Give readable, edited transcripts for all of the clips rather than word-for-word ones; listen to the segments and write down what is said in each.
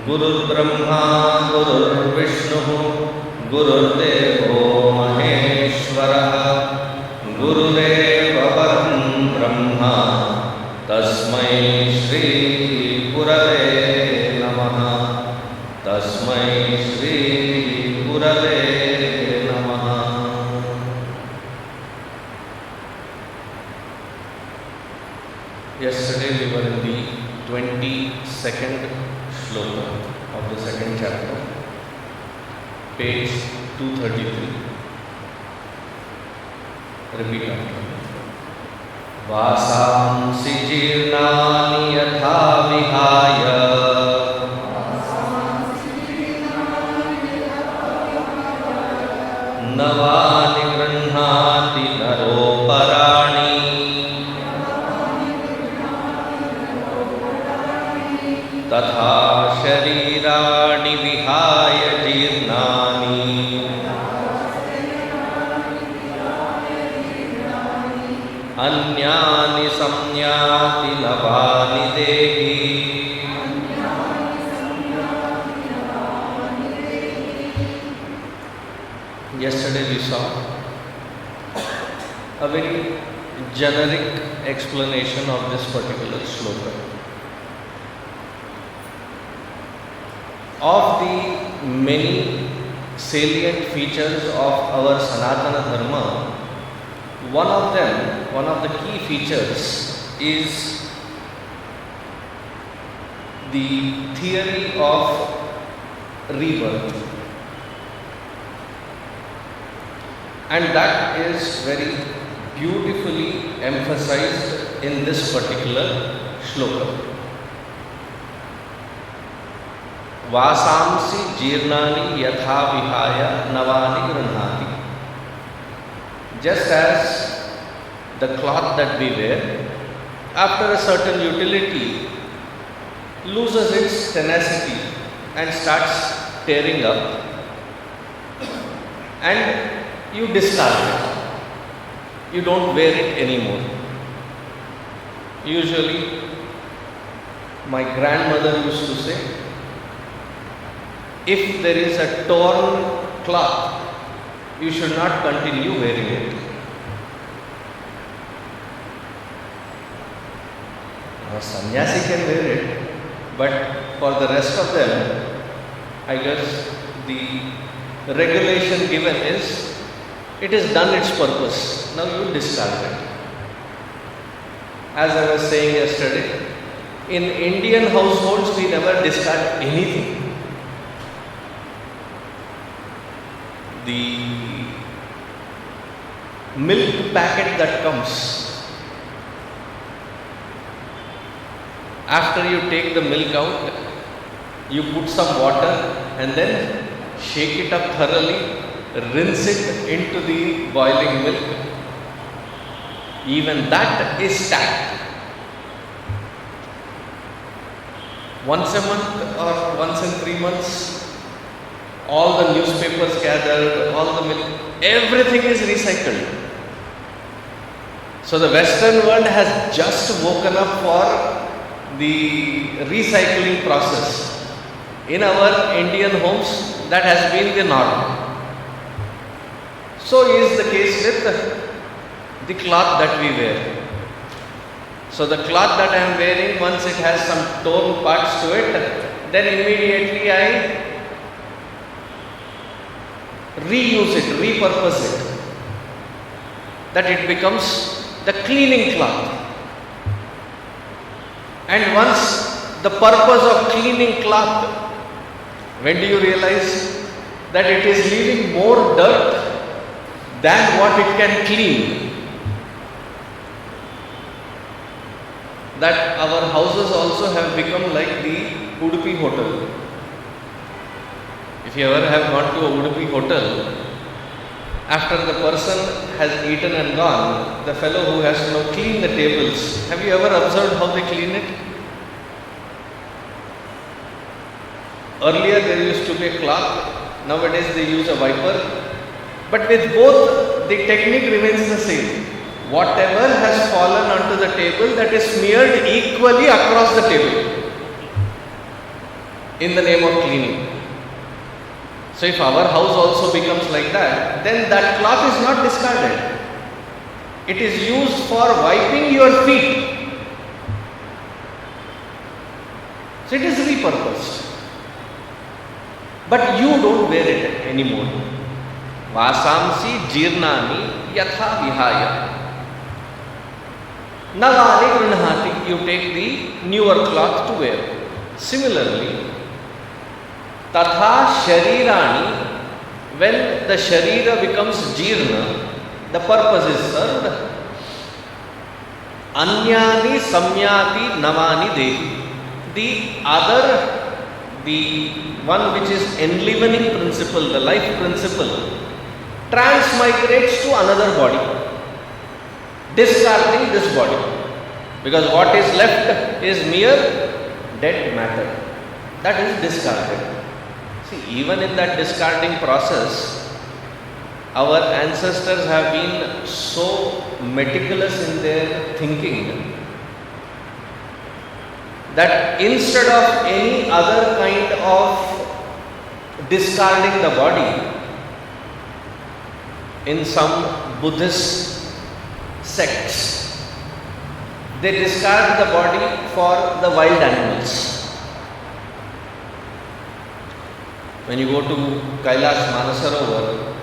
गुरुर्ब्रह्मा गुरुर्विष्णुः गुरुर्देवो महेश्वरः गुरुरेव परं ब्रह्म तस्मै श्री गुरवे नमः। तस्मै श्री गुरवे नमः। Yesterday we were in the 22nd shloka of the second chapter, page 233. Repeat after me. Vasamsi jirnani yatha vihaya navani grihhati naroparani तथा शरीराणि विहाय जीर्णानि अन्यानि संयाति नवानि देहि। Yesterday we saw a very generic explanation of this particular shloka. Of the many salient features of our Sanatana Dharma, one of the key features is the theory of rebirth, and that is very beautifully emphasized in this particular shloka. Vasamsi jirnani yatha vihaya navani grihhati. Just as the cloth that we wear, after a certain utility, loses its tenacity and starts tearing up, and you discard it. You don't wear it anymore. Usually, my grandmother used to say, if there is a torn cloth, you should not continue wearing it. A sannyasi can wear it, but for the rest of them, I guess the regulation given is, it has done its purpose, now you discard it. As I was saying yesterday, in Indian households we never discard anything. The milk packet that comes, after you take the milk out, you put some water and then shake it up thoroughly, rinse it into the boiling milk. Even that is stacked. Once a month or once in 3 months, all the newspapers gathered, all the milk, everything is recycled. So the Western world has just woken up for the recycling process. In our Indian homes, that has been the norm. So is the case with the cloth that we wear. So the cloth that I am wearing, once it has some torn parts to it, then immediately I reuse it, repurpose it, that it becomes the cleaning cloth. And once the purpose of cleaning cloth, when do you realize that it is leaving more dirt than what it can clean? That our houses also have become like the Udupi hotel. If you ever have gone to a Udupi hotel, after the person has eaten and gone, the fellow who has to now clean the tables, have you ever observed how they clean it? Earlier there used to be a cloth, nowadays they use a wiper, but with both the technique remains the same. whatever has fallen onto the table, that is smeared equally across the table in the name of cleaning. So if our house also becomes like that, then that cloth is not discarded. It is used for wiping your feet. So it is repurposed. But you don't wear it anymore. Vasamsi jirnani yatha vihaya. Navani grunhati. You take the newer cloth to wear. Similarly, tatha sharirani, when the sharira becomes jirna, the purpose is served. Anyani samyati navani dehi. The one which is enlivening principle, the life principle, transmigrates to another body, discarding this body. Because what is left is mere dead matter. That is discarded. See, even in that discarding process, our ancestors have been so meticulous in their thinking that instead of any other kind of discarding the body, in some Buddhist sects, they discard the body for the wild animals. When you go to Kailash Manasarovar,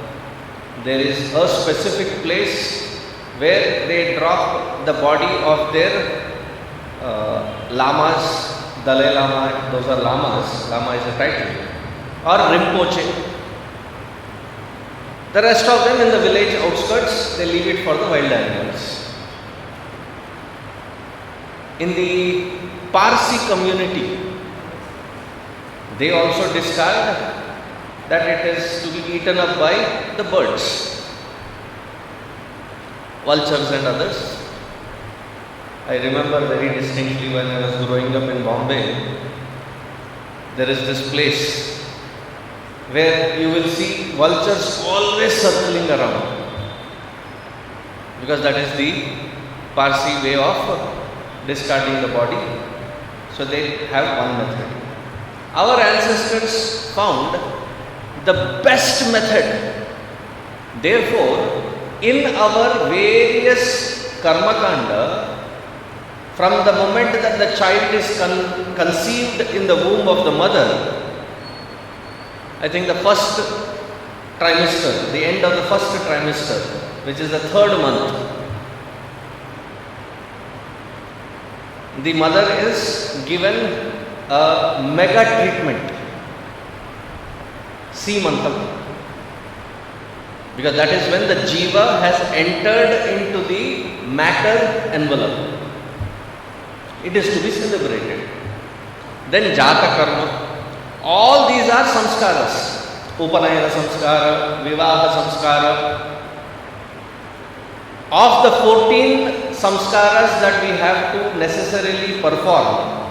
there is a specific place where they drop the body of their lamas, Dalai Lama, those are lamas, Lama is a title, or Rinpoche. The rest of them in the village outskirts, they leave it for the wild animals. In the Parsi community, they also discard that it is to be eaten up by the birds, vultures and others. I remember very distinctly when I was growing up in Bombay, there is this place where you will see vultures always circling around, because that is the Parsi way of discarding the body. So they have one method. Our ancestors found the best method. Therefore, in our various karma kanda, from the moment that the child is conceived in the womb of the mother, I think the first trimester, the end of the first trimester, which is the third month, the mother is given a mega treatment, Seemantam, because that is when the jiva has entered into the matter envelope. It is to be celebrated. Then Jata Karma. All these are samskaras. Upanayana samskara, Vivaha samskara. Of the 14 samskaras that we have to necessarily perform,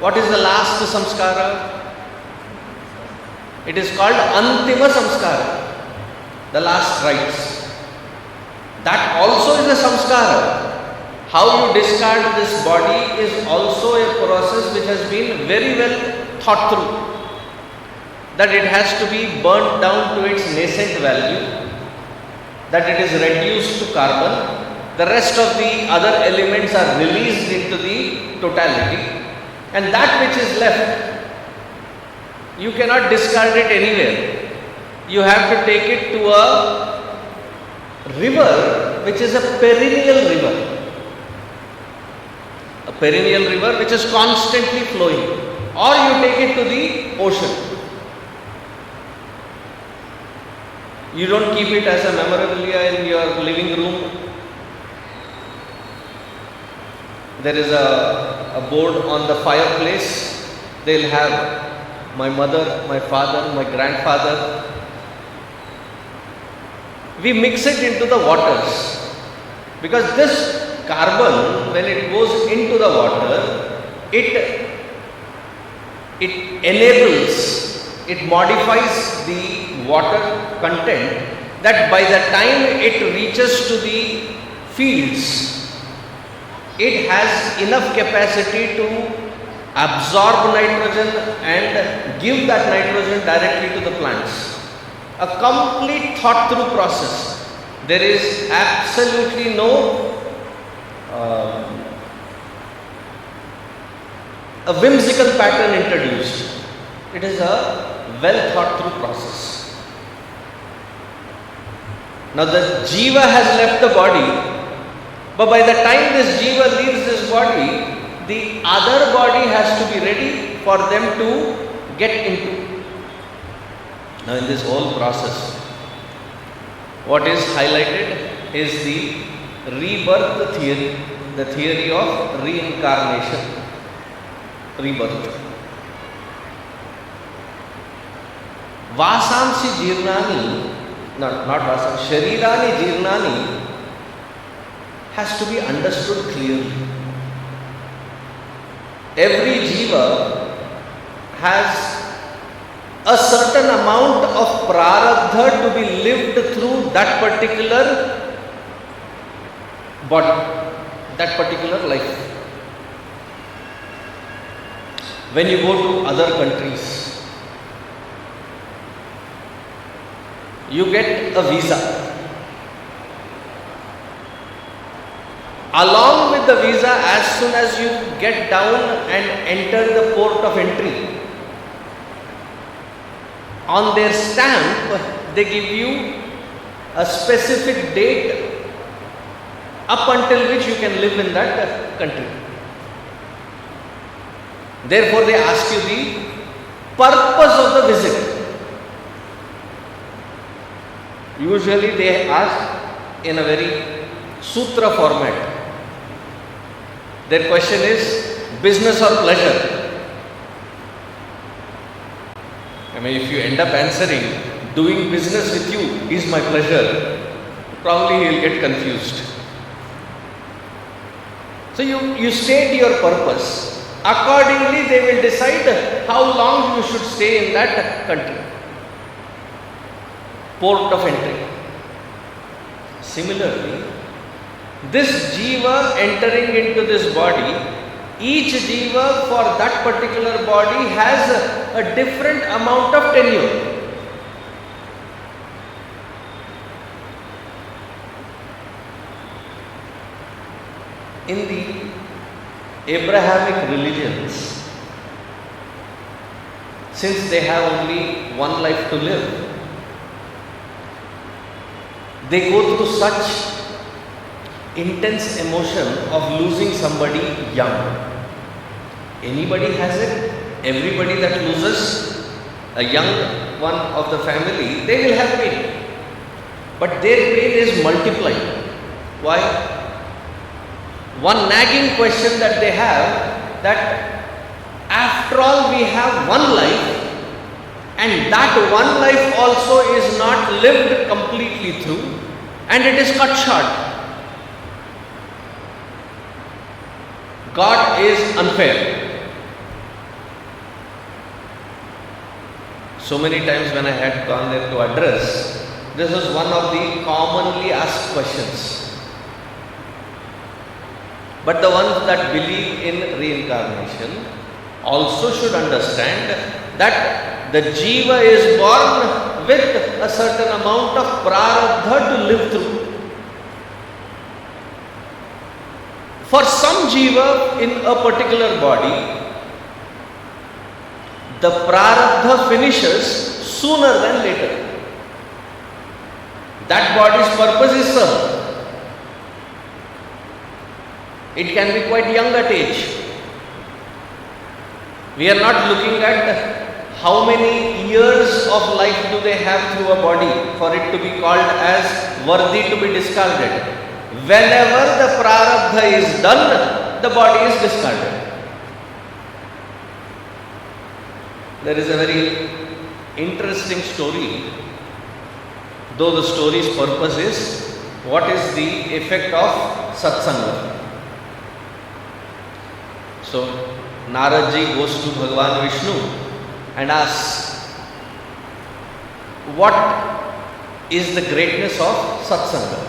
what is the last samskara? It is called Antima samskara, the last rites. That also is a samskara. How you discard this body is also a process which has been very well thought through. That it has to be burnt down to its nascent value, that it is reduced to carbon, the rest of the other elements are released into the totality, and that which is left, you cannot discard it anywhere. You have to take it to a river which is a perennial river. A perennial river which is constantly flowing, or you take it to the ocean. You don't keep it as a memorabilia in your living room. There is a board on the fireplace. They'll have my mother, my father, my grandfather. We mix it into the waters, because this carbon, when it goes into the water, it enables, it modifies the water content, that by the time it reaches to the fields, it has enough capacity to absorb nitrogen and give that nitrogen directly to the plants. A complete thought through process. There is absolutely no a whimsical pattern introduced. It is a well thought through process. Now the jiva has left the body, but by the time this jiva leaves this body, the other body has to be ready for them to get into. Now in this whole process, what is highlighted is the rebirth theory, the theory of reincarnation, rebirth. Vasansi jirnani, not vasansi, sharirani jirnani has to be understood clearly. Every jiva has a certain amount of prarabdha to be lived through that particular body, that particular life. When you go to other countries, you get a visa. Along with the visa, as soon as you get down and enter the port of entry, on their stamp, they give you a specific date up until which you can live in that country. Therefore, they ask you the purpose of the visit. Usually, they ask in a very sutra format. Their question is business or pleasure. I mean, if you end up answering, doing business with you is my pleasure, probably he will get confused. So you state your purpose. Accordingly, they will decide how long you should stay in that country. Port of entry. Similarly, this jiva entering into this body, each jiva for that particular body has a different amount of tenure. In the Abrahamic religions, since they have only one life to live, they go through such intense emotion of losing somebody young. Anybody has it. Everybody that loses a young one of the family, they will have pain. But their pain is multiplied. Why? One nagging question that they have, that after all we have one life, and that one life also is not lived completely through, and it is cut short. God is unfair. So many times when I had gone there to address, this was one of the commonly asked questions. But the ones that believe in reincarnation also should understand that the jiva is born with a certain amount of prarabdha to live through. For some jiva in a particular body, the prarabdha finishes sooner than later. That body's purpose is served. It can be quite young at age. We are not looking at how many years of life do they have through a body for it to be called as worthy to be discarded. Whenever the prarabdha is done, the body is discarded. There is a very interesting story, though the story's purpose is what is the effect of satsanga. So, Naradji goes to Bhagavān Vishnu and asks, what is the greatness of satsanga?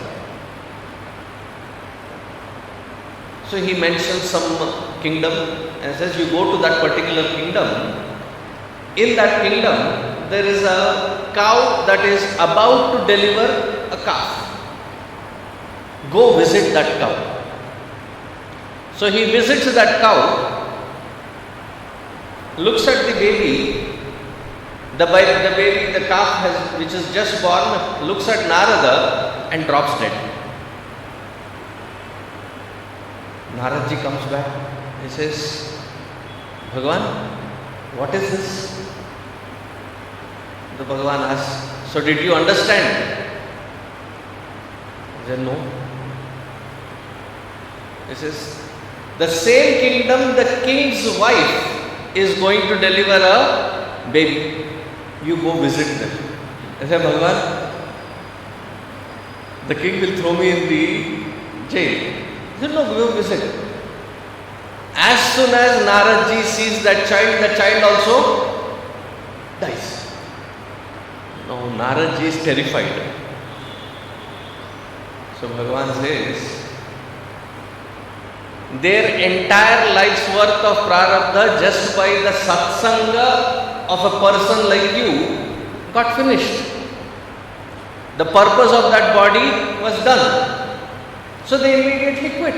So he mentions some kingdom and says, you go to that particular kingdom. In that kingdom, there is a cow that is about to deliver a calf. Go visit that cow. So he visits that cow, looks at the baby. The baby, the calf which is just born, looks at Narada and drops dead. Naradji comes back. He says, Bhagavan, what is this? The Bhagavan asks, so did you understand? He said, no. He says, the same kingdom, the king's wife is going to deliver a baby. You go visit them. I said, Bhagavan, the king will throw me in the jail. He said, no, go visit. As soon as Naradji sees that child, the child also dies. Now Naradji is terrified. So Bhagavan says, their entire life's worth of prarabdha just by the satsanga of a person like you got finished. The purpose of that body was done. So they immediately quit.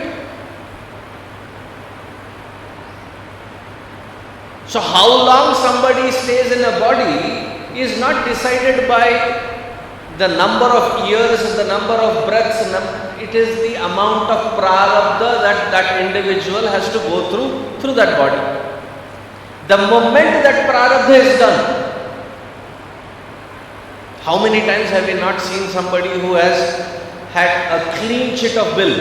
So how long somebody stays in a body is not decided by the number of years, the number of breaths. It is the amount of prarabdha that individual has to go through that body. The moment that prarabdha is done, how many times have we not seen somebody who has had a clean sheet of bill?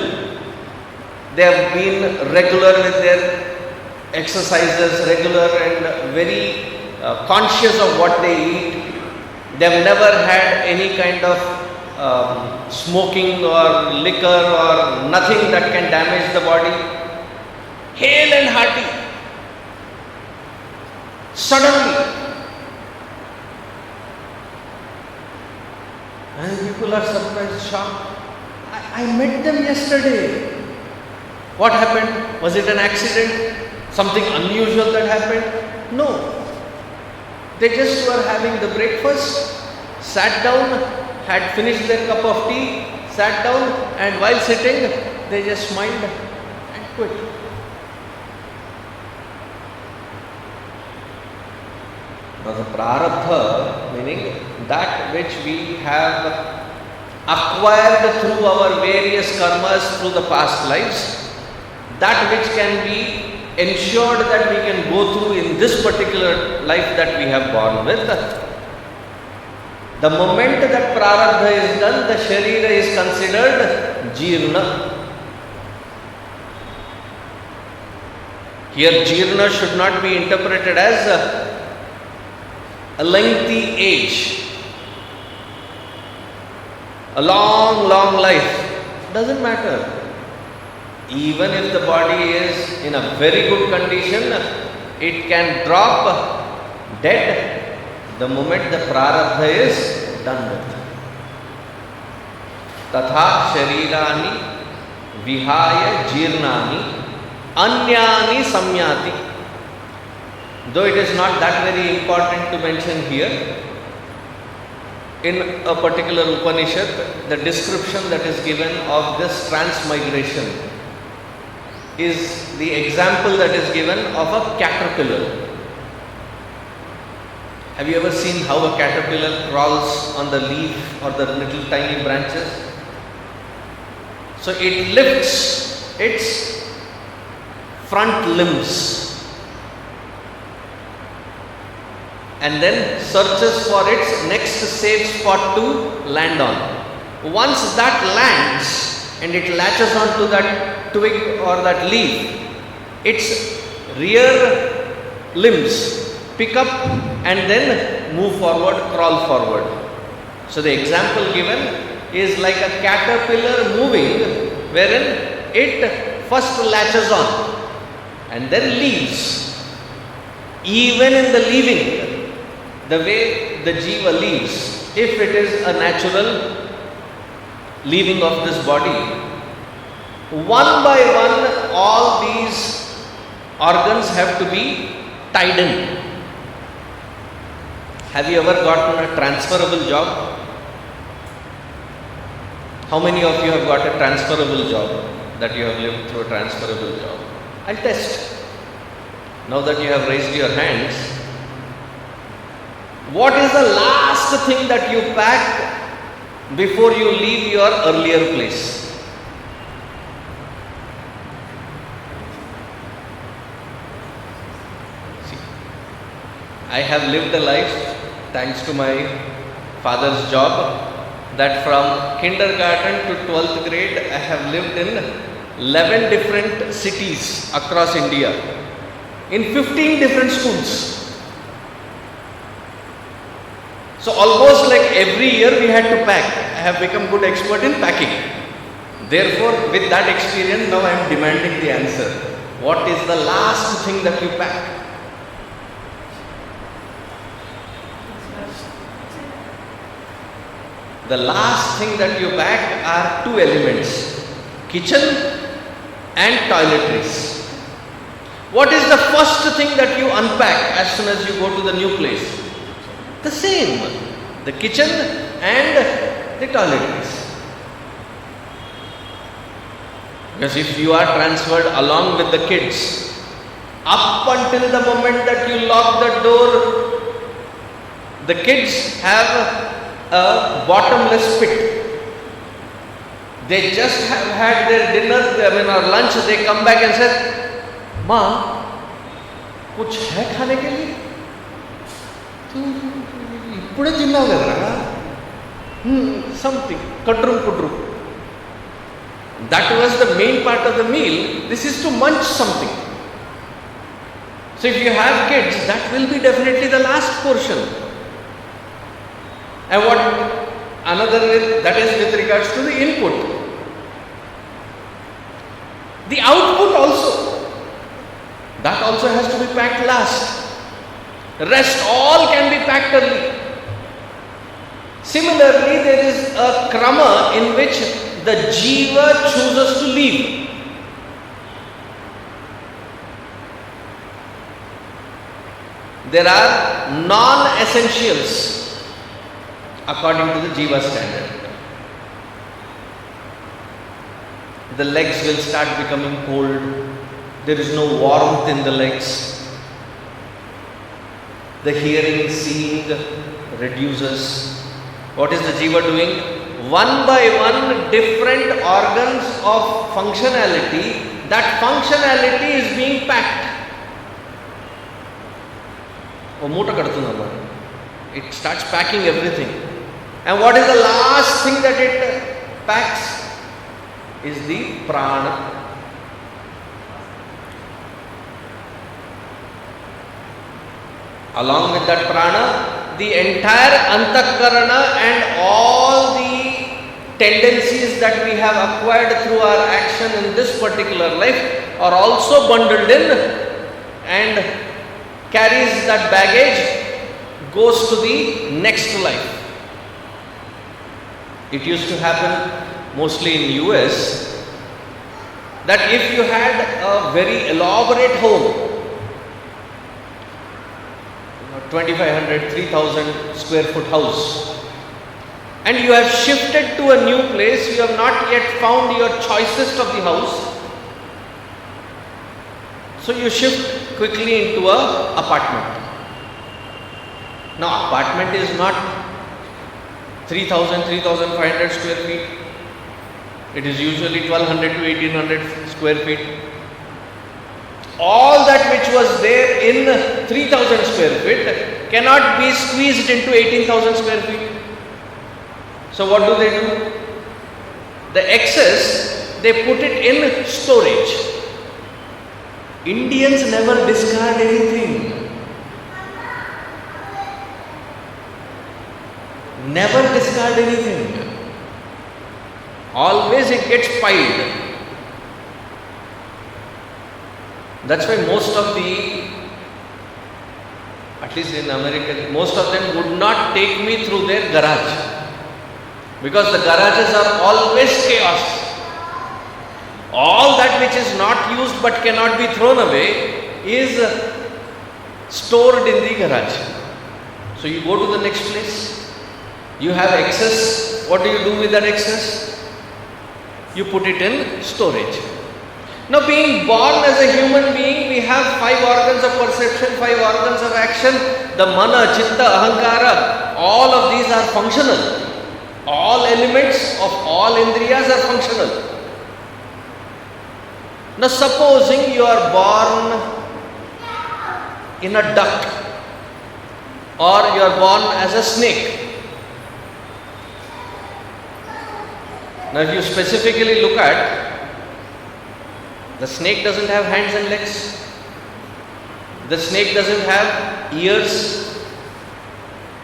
They have been regular with their exercises, regular and very conscious of what they eat. They have never had any kind of smoking or liquor or nothing that can damage the body. Hale and hearty. Suddenly, and people are surprised, shocked. I met them yesterday. What happened? Was it an accident? Something unusual that happened? No. They just were having the breakfast, sat down, had finished their cup of tea, sat down, and while sitting, they just smiled and quit. Now the prarabdha, meaning that which we have acquired through our various karmas through the past lives, that which can be ensured that we can go through in this particular life that we have born with. The moment that prarabdha is done, the sharira is considered jirna. Here jirna should not be interpreted as a lengthy age, a long life. Doesn't matter. Even if the body is in a very good condition, it can drop dead the moment the prarabdha is done with. Tatha sharirani vihaya jirnani anyani samyati. Though it is not that very important to mention here, in a particular Upanishad, the description that is given of this transmigration is the example that is given of a caterpillar. Have you ever seen how a caterpillar crawls on the leaf or the little tiny branches? So it lifts its front limbs and then searches for its next safe spot to land on. Once that lands and it latches onto that twig or that leaf, its rear limbs pick up and then move forward, crawl forward. So the example given is like a caterpillar moving, wherein it first latches on and then leaves. Even in the leaving, the way the jiva leaves, if it is a natural leaving of this body, one by one all these organs have to be tied in. Have you ever gotten a transferable job? How many of you have got a transferable job, that you have lived through a transferable job? I'll test. Now that you have raised your hands, what is the last thing that you pack before you leave your earlier place? See, I have lived a life, thanks to my father's job, that from kindergarten to 12th grade, I have lived in 11 different cities across India, in 15 different schools. So almost like every year we had to pack. I have become good expert in packing. Therefore, with that experience, now I am demanding the answer. What is the last thing that you pack? The last thing that you pack are two elements, kitchen and toiletries. What is the first thing that you unpack as soon as you go to the new place? The same, the kitchen and the toiletries. Because if you are transferred along with the kids, up until the moment that you lock the door, the kids have a bottomless pit. They just have had their dinner, or lunch, they come back and say, "Ma, kuch hai khane ke liye? Ippude tinnavu kadra? Something, kudru." That was the main part of the meal. This is to munch something. So if you have kids, that will be definitely the last portion. And what another, that is with regards to the input. The output also, that also has to be packed last. Rest all can be packed early. Similarly, there is a krama in which the jiva chooses to live. There are non-essentials according to the jiva standard. The legs will start becoming cold. There is no warmth in the legs. The hearing, seeing reduces. What is the jiva doing? One by one, different organs of functionality, that functionality is being packed. It starts packing everything. And what is the last thing that it packs? Is the prana. Along with that prana, the entire antakarana and all the tendencies that we have acquired through our action in this particular life are also bundled in and carries that baggage, goes to the next life. It used to happen mostly in US that if you had a very elaborate home, 2500, 3000 square foot house, and you have shifted to a new place, you have not yet found your choicest of the house, so you shift quickly into a apartment. Now apartment is not 3000, 3500 square feet. It is usually 1200 to 1800 square feet. All that which was there in 3000 square feet cannot be squeezed into 18,000 square feet. So what do? The excess, they put it in storage. Indians never discard anything. Never discard anything. Always it gets piled. That's why most of the, at least in America, most of them would not take me through their garage. Because the garages are always chaos. All that which is not used but cannot be thrown away is stored in the garage. So you go to the next place, you have excess. What do you do with that excess? You put it in storage. Now, being born as a human being, we have 5 organs of perception, 5 organs of action. The mana, chitta, ahankara, all of these are functional. All elements of all indriyas are functional. Now, supposing you are born in a duck, or you are born as a snake. Now, if you specifically look at, the snake doesn't have hands and legs. The snake doesn't have ears.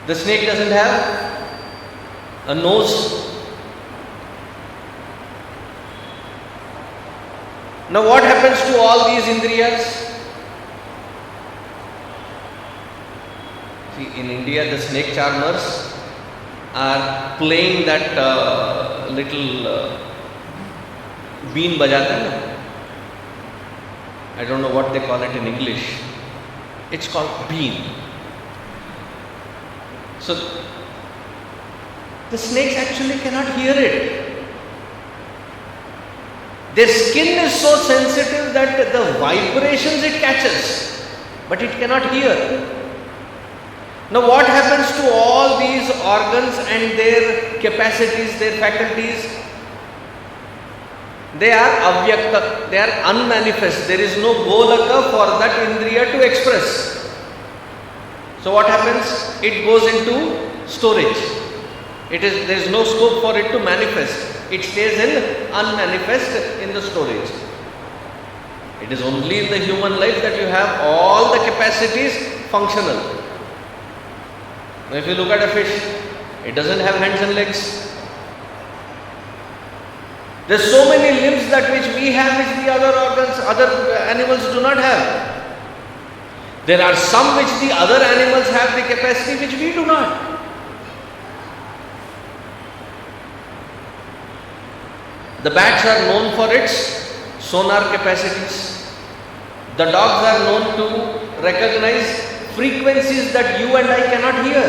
The snake doesn't have a nose. Now, what happens to all these indriyas? See, in India, the snake charmers are playing that little bean bajata hai na? I don't know what they call it in English. It's called bean. So, the snakes actually cannot hear it. Their skin is so sensitive that the vibrations it catches, but it cannot hear. Now, what happens to all these organs and their capacities, their faculties? They are avyakta, they are unmanifest. There is no golaka for that indriya to express. So what happens? It goes into storage. There is no scope for it to manifest. It stays in unmanifest in the storage. It is only in the human life that you have all the capacities functional. Now, if you look at a fish, it doesn't have hands and legs. There's so many limbs that which we have, which the other organs, other animals do not have. There are some which the other animals have the capacity which we do not. The bats are known for its sonar capacities. The dogs are known to recognize frequencies that you and I cannot hear.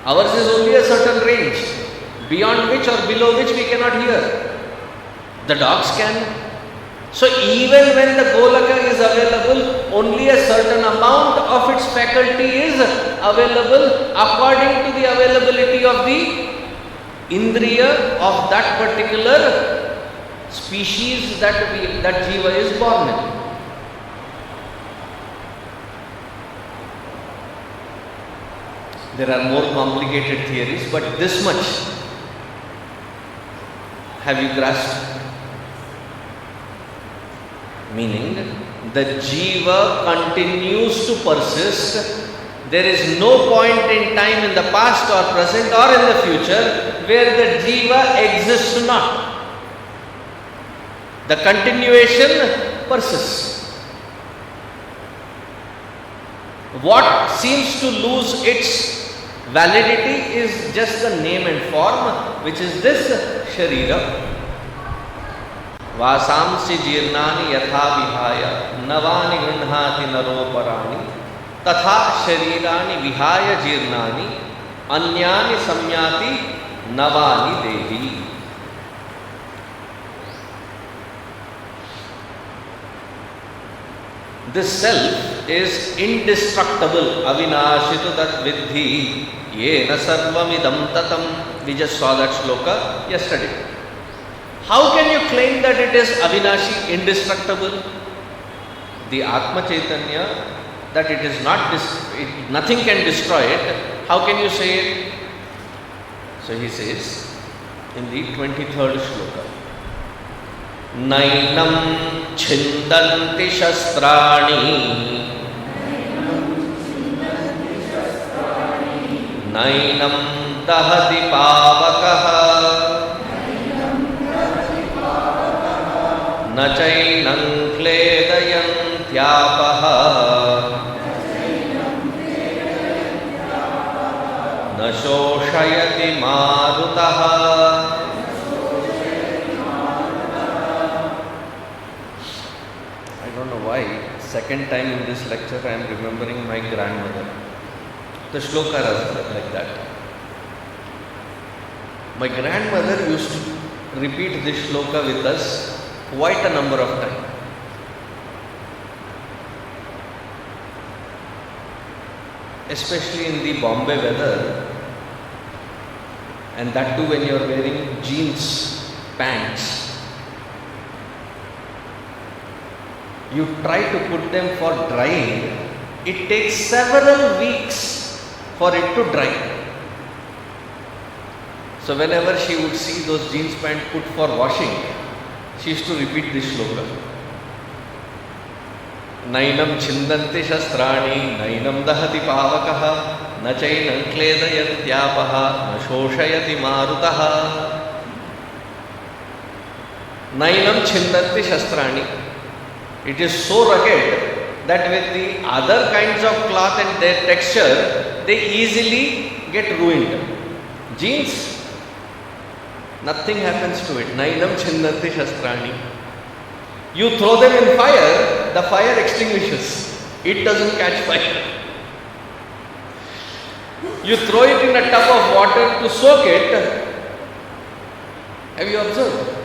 Ours is only a certain range, beyond which or below which we cannot hear. The dogs can. So even when the golaka is available, only a certain amount of its faculty is available according to the availability of the indriya of that particular species that jiva is born in. There are more complicated theories, but this much have you grasped? Meaning, the jiva continues to persist. There is no point in time in the past or present or in the future where the jiva exists not. The continuation persists. What seems to lose its validity is just the name and form, which is this sharira. Vasamsi jirnani yatha vihaya navani grinhati naroparani tatha sharirani vihaya jirnani anyani samyati navani dehi. This self is indestructible. Avinashitu tat vidhi yena sarvamidam tatam. We just saw that sloka yesterday. How can you claim that it is avinashi, indestructible? The Atma Chaitanya, that it is not, nothing can destroy it. How can you say it? So he says in the 23rd sloka, Nainam chindanti shastrani Nainam dahati pavakaha Nachainam kledayantyāpaha Nashoshayati marutaha second time in this lecture I am remembering my grandmother. The shloka is like that. My grandmother used to repeat this shloka with us quite a number of times. Especially in the Bombay weather, and that too when you are wearing jeans, pants. You try to put them for drying, it takes several weeks for it to dry. So whenever she would see those jeans pants put for washing, she used to repeat this shloka. Nainam chindanti shastrani, nainam dahati pavakaha, na chainam kledayantyapaha, na shoshayati marutaha. Nainam chindanti shastrani. It is so rugged that with the other kinds of cloth and their texture, they easily get ruined. Jeans, nothing happens to it. Nainam chindanti shastrani. You throw them in fire, the fire extinguishes. It doesn't catch fire. You throw it in a tub of water to soak it. Have you observed?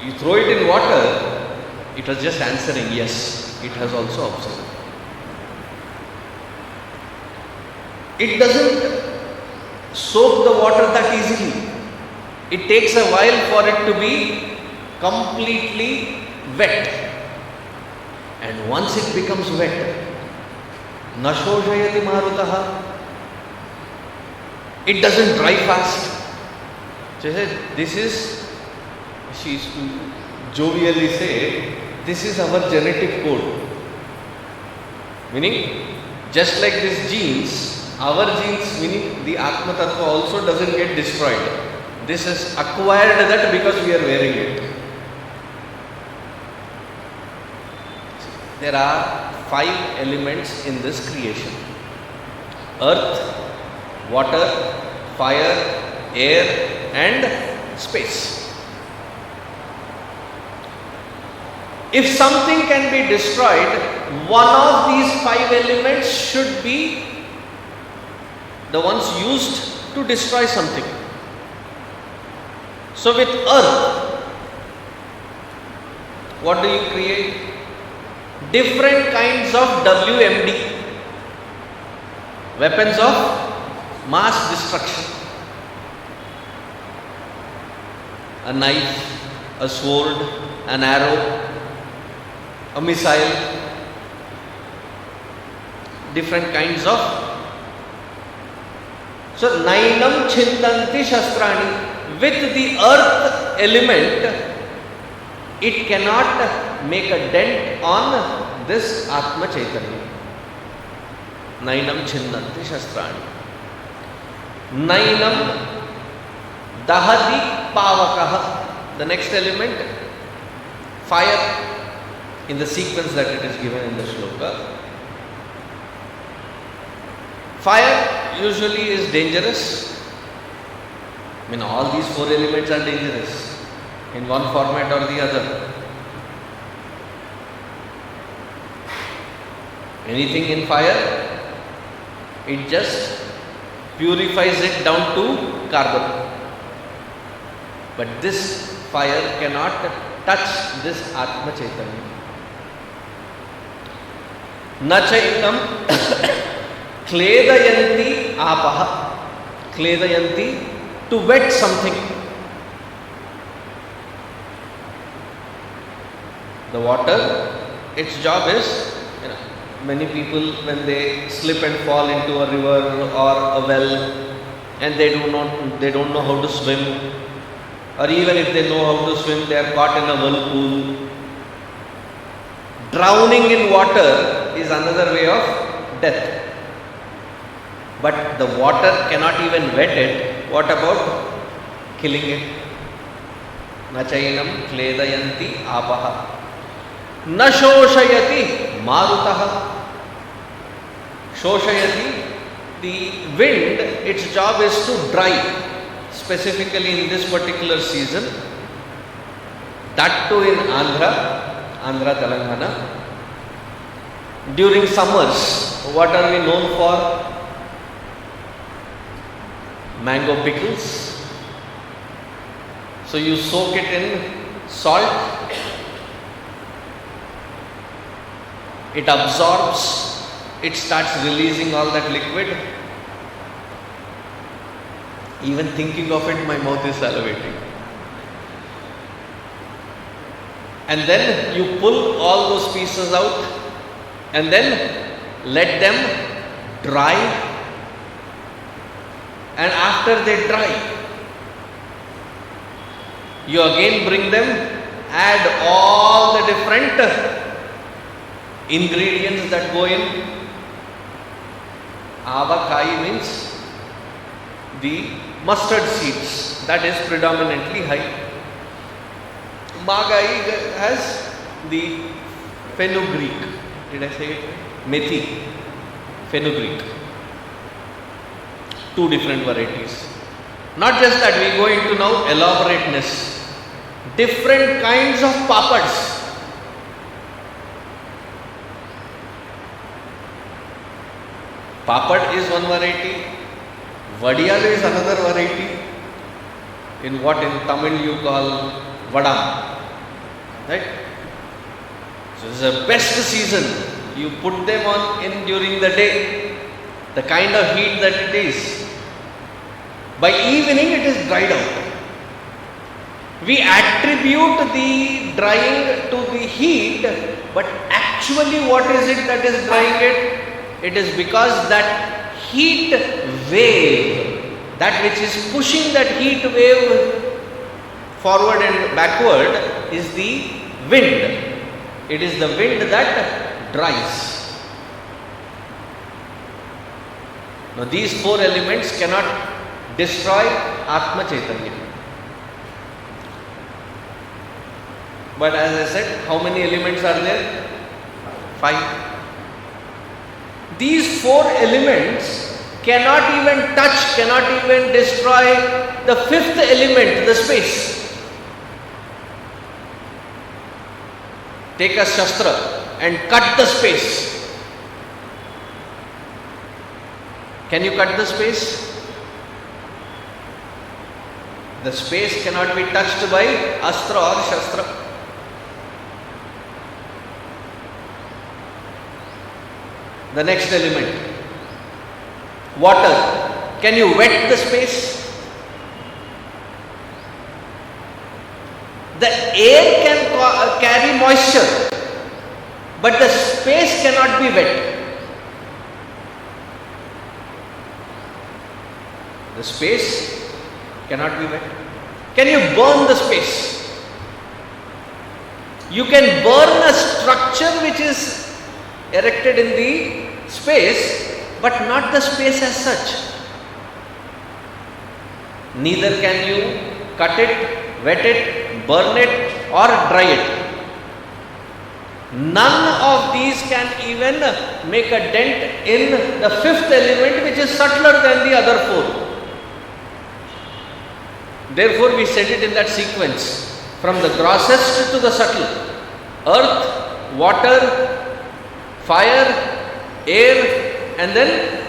You throw it in water, it was just answering yes. It has also observed. It doesn't soak the water that easily. It takes a while for it to be completely wet. And once it becomes wet, nashoshayati marutaha. It doesn't dry fast. She said, she used to jovially say, this is our genetic code. Meaning, just like these genes, our genes, meaning the Atma Tattva also doesn't get destroyed. This is acquired that because we are wearing it. There are 5 elements in this creation. Earth, water, fire, air and space. If something can be destroyed, one of these 5 elements should be the ones used to destroy something. So with earth, what do you create? Different kinds of WMD, weapons of mass destruction. A knife, a sword, an arrow, a missile, different kinds of. So, nainam chindanti shastrani. With the earth element, it cannot make a dent on this Atma Chaitanya. Nainam chindanti shastrani. Nainam dahati pavakaha. The next element, fire, in the sequence that it is given in the shloka. Fire usually is dangerous. I mean, all these 4 elements are dangerous in one format or the other. Anything in fire, it just purifies it down to carbon. But this fire cannot touch this Atma Chaitanya. Nachainam kledayanti apaha. Kledayanti, to wet something. The water, its job is, many people when they slip and fall into a river or a well and they don't know how to swim, or even if they know how to swim, they are caught in a whirlpool. Drowning in water is another way of death. But the water cannot even wet it. What about killing it? Nachainam kledayanti apaha. Nashoshayati marutaha. Shoshayati, the wind, its job is to dry. specifically in this particular season, that too in Andhra, Telangana. During summers, what are we known for? Mango pickles. So you soak it in salt, it absorbs, it starts releasing all that liquid. Even thinking of it, my mouth is salivating. And then you pull all those pieces out and then let them dry. And after they dry, you again bring them, add all the different ingredients that go in. Avakai means the mustard seeds, that is predominantly high. Magai has the fenugreek. Did I say it? Methi, fenugreek. Two different varieties. Not just that, we go into now elaborateness. Different kinds of papads. Papad is one variety, Vadiyal is another variety. In what in Tamil you call Vadam. Right? So this is the best season. You put them on in during the day, the kind of heat that it is. By evening it is dried out. We attribute the drying to the heat, but actually what is it that is drying it? It is because that heat wave, that which is pushing that heat wave forward and backward, is the wind. It is the wind that dries. Now these four elements cannot destroy Atma Chaitanya. But as I said, how many elements are there? 5. These 4 elements cannot even touch, cannot even destroy the 5th element, the space. Take a shastra and cut the space. Can you cut the space? The space cannot be touched by astra or shastra. The next element, water. Can you wet the space? The air can carry moisture, but the space cannot be wet. The space cannot be wet. Can you burn the space? You can burn a structure which is erected in the space, but not the space as such. Neither can you cut it, wet it, burn it or dry it. None of these can even make a dent in the 5th element, which is subtler than the other 4. Therefore we said it in that sequence, from the grossest to the subtle. Earth, water, fire, air, and then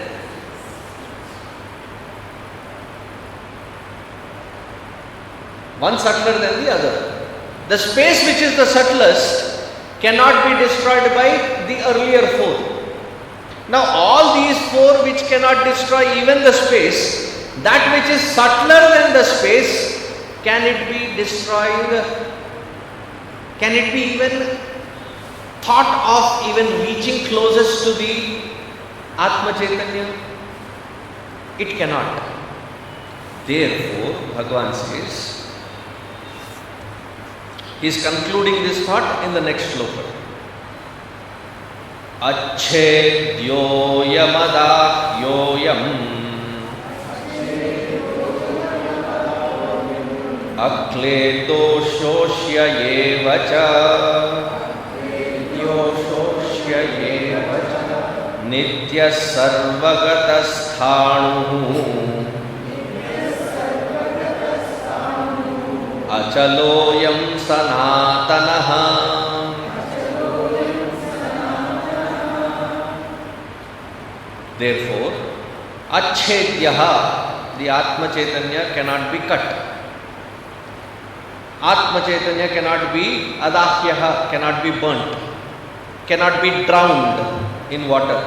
one subtler than the other. The space which is the subtlest cannot be destroyed by the earlier 4. Now all these 4 which cannot destroy even the space, that which is subtler than the space, can it be destroyed? Can it be even thought of even reaching closest to the Atma Chaitanya? It cannot. Therefore, Bhagavan says, he is concluding this thought in the next shloka. Achedyo yamada yoyam akleto shoshya yevacha Nitya sarvagata sthanu Achaloyam sanatanaha. Therefore, achedyaha, the Atma Chaitanya cannot be cut. Atma Chaitanya cannot be adahyaha, cannot be burnt, cannot be drowned in water,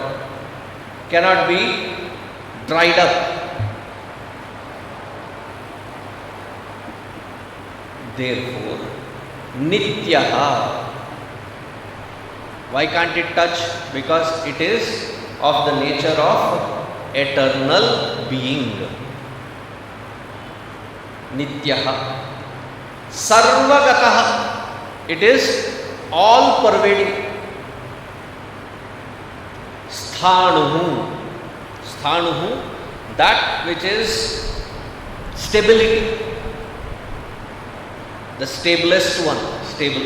cannot be dried up. Therefore, nityaha. Why can't it touch? Because it is of the nature of eternal being. Nityaha. Sarvagataha. It is all pervading. Sthanuhu. Sthanuhu, that which is stability. The stablest one, stable.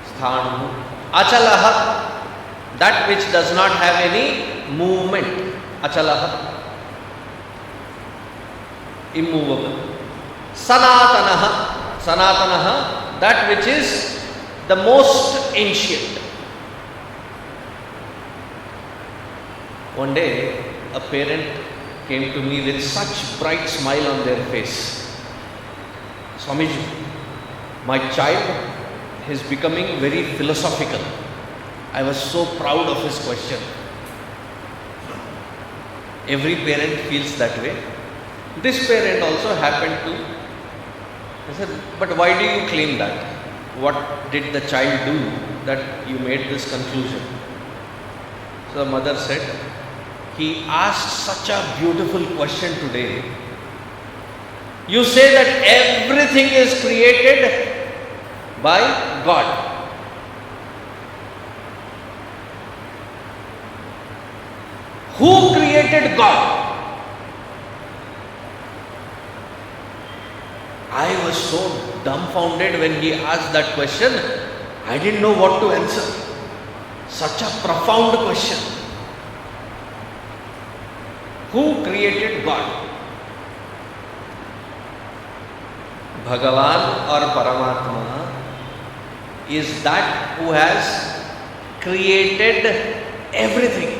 Sthanuhu. Achalaha, that which does not have any movement. Achalaha, immovable. Sanatanaha, Sanatanaha, that which is the most ancient. One day, a parent came to me with such bright smile on their face. Swamiji, my child is becoming very philosophical. I was so proud of his question. Every parent feels that way. This parent also happened to. I said, but why do you claim that? What did the child do that you made this conclusion? So the mother said, he asked such a beautiful question today. You say that everything is created by God. Who created God? I was so dumbfounded when he asked that question. I didn't know what to answer. Such a profound question. Who created God? Bhagavān or Paramatma is that who has created everything.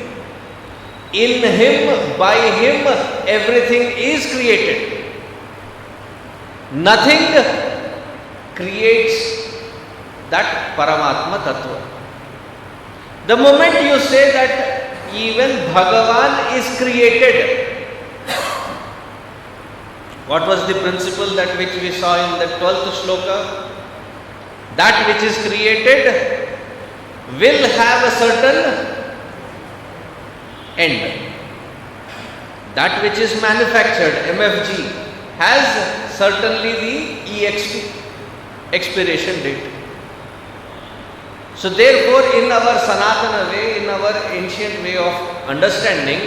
In Him, by Him, everything is created. Nothing creates that Paramatma Tattva. The moment you say that even Bhagavan is created, what was the principle that which we saw in the 12th shloka? That which is created will have a certain end. That which is manufactured, MFG, has certainly the EXP, expiration date. So therefore, in our Sanatana way, in our ancient way of understanding,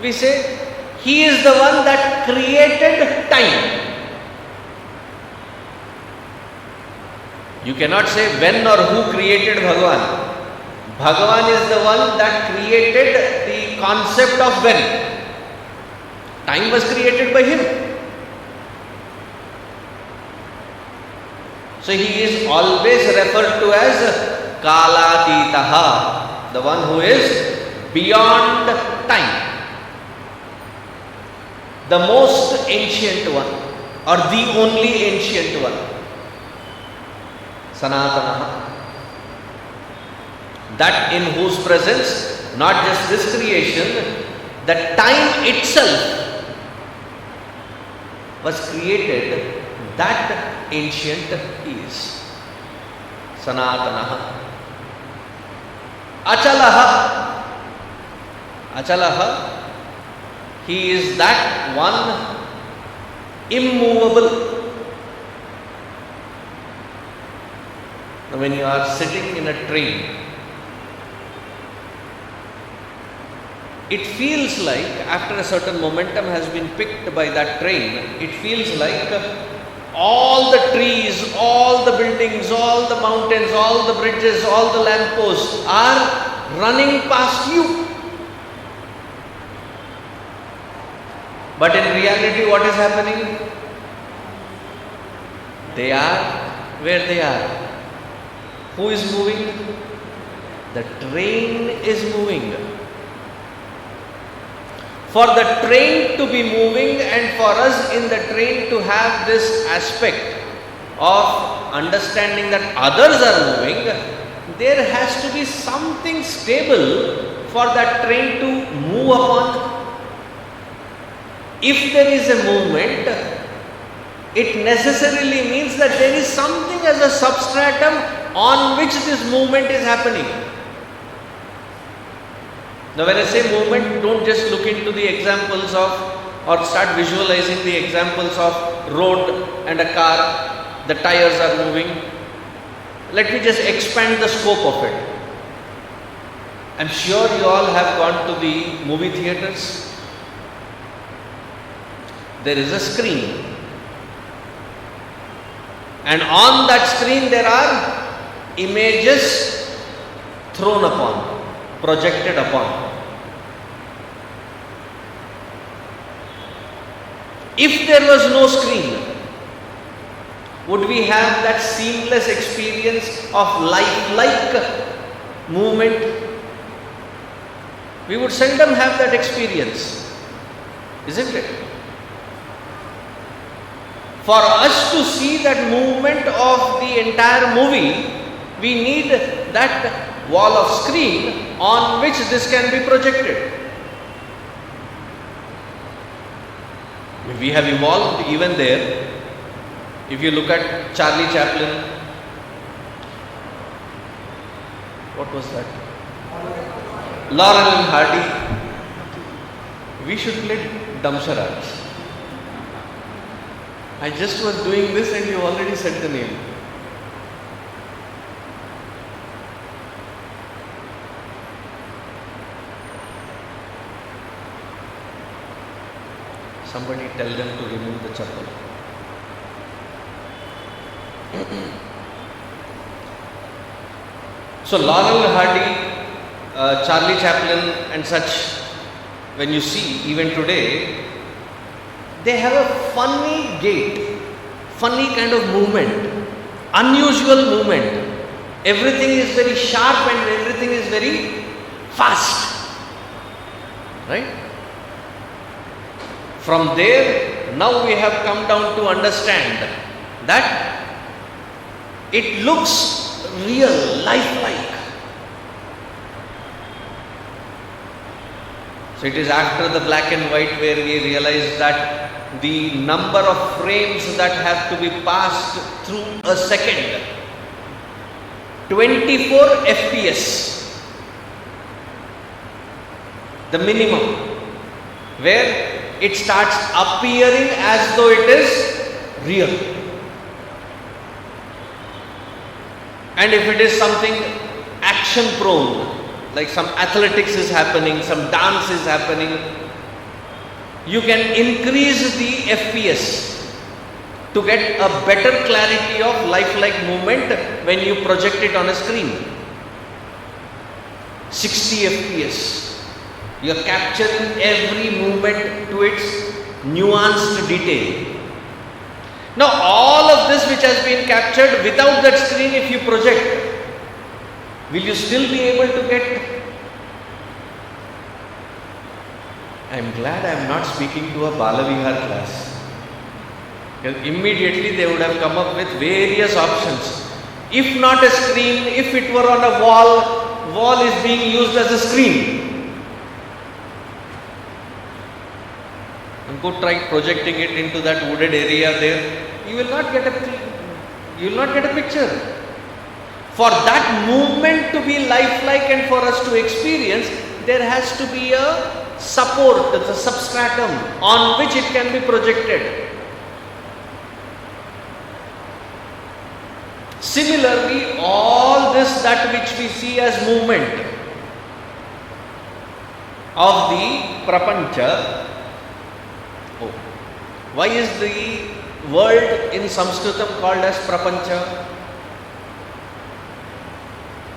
we say, He is the one that created time. You cannot say when or who created Bhagavan. Bhagavan is the one that created the concept of when. Time was created by Him. So He is always referred to as Kalatitaha, the one who is beyond time. The most ancient one, or the only ancient one. Sanatanaha. That in whose presence, not just this creation, the time itself was created, that ancient is. Sanatanaha. Achalaha. Achalaha. He is that one immovable. Now when you are sitting in a train, it feels like after a certain momentum has been picked by that train, it feels like all the trees, all the buildings, all the mountains, all the bridges, all the lampposts are running past you. But in reality, what is happening? They are where they are. Who is moving? The train is moving. For the train to be moving and for us in the train to have this aspect of understanding that others are moving, there has to be something stable for that train to move upon. If there is a movement, it necessarily means that there is something as a substratum on which this movement is happening. Now when I say movement, don't just look into the examples of or start visualizing the examples of road and a car, the tires are moving. Let me just expand the scope of it. I'm sure you all have gone to the movie theaters. There is a screen. And on that screen there are images thrown upon, projected upon. If there was no screen, would we have that seamless experience of lifelike movement? We would seldom have that experience, isn't it? For us to see that movement of the entire movie, we need that wall of screen on which this can be projected. We have evolved even there. If you look at Charlie Chaplin, what was that? Laurel and Hardy. We should play Damsharaj. I just was doing this and you already said the name. Somebody tell them to remove the chappal. So Laurel Hardy, Charlie Chaplin and such, when you see even today, they have a funny gait, funny kind of movement, unusual movement. Everything is very sharp and everything is very fast. Right? From there, now we have come down to understand that it looks real, lifelike. So it is after the black and white where we realize that the number of frames that have to be passed through a second, 24 FPS, the minimum, where it starts appearing as though it is real. And if it is something action prone, like some athletics is happening, some dance is happening, you can increase the FPS to get a better clarity of lifelike movement when you project it on a screen. 60 FPS. You are capturing every movement to its nuanced detail. Now all of this which has been captured without that screen, if you project, will you still be able to get? I am glad I am not speaking to a Balavihar class. Because immediately they would have come up with various options. If not a screen, if it were on a wall is being used as a screen. And go try projecting it into that wooded area there. You will not get a picture. For that movement to be lifelike and for us to experience, there has to be a support, the substratum on which it can be projected. Similarly, all this that which we see as movement of the prapancha. Why is the world in Sanskritam called as prapancha?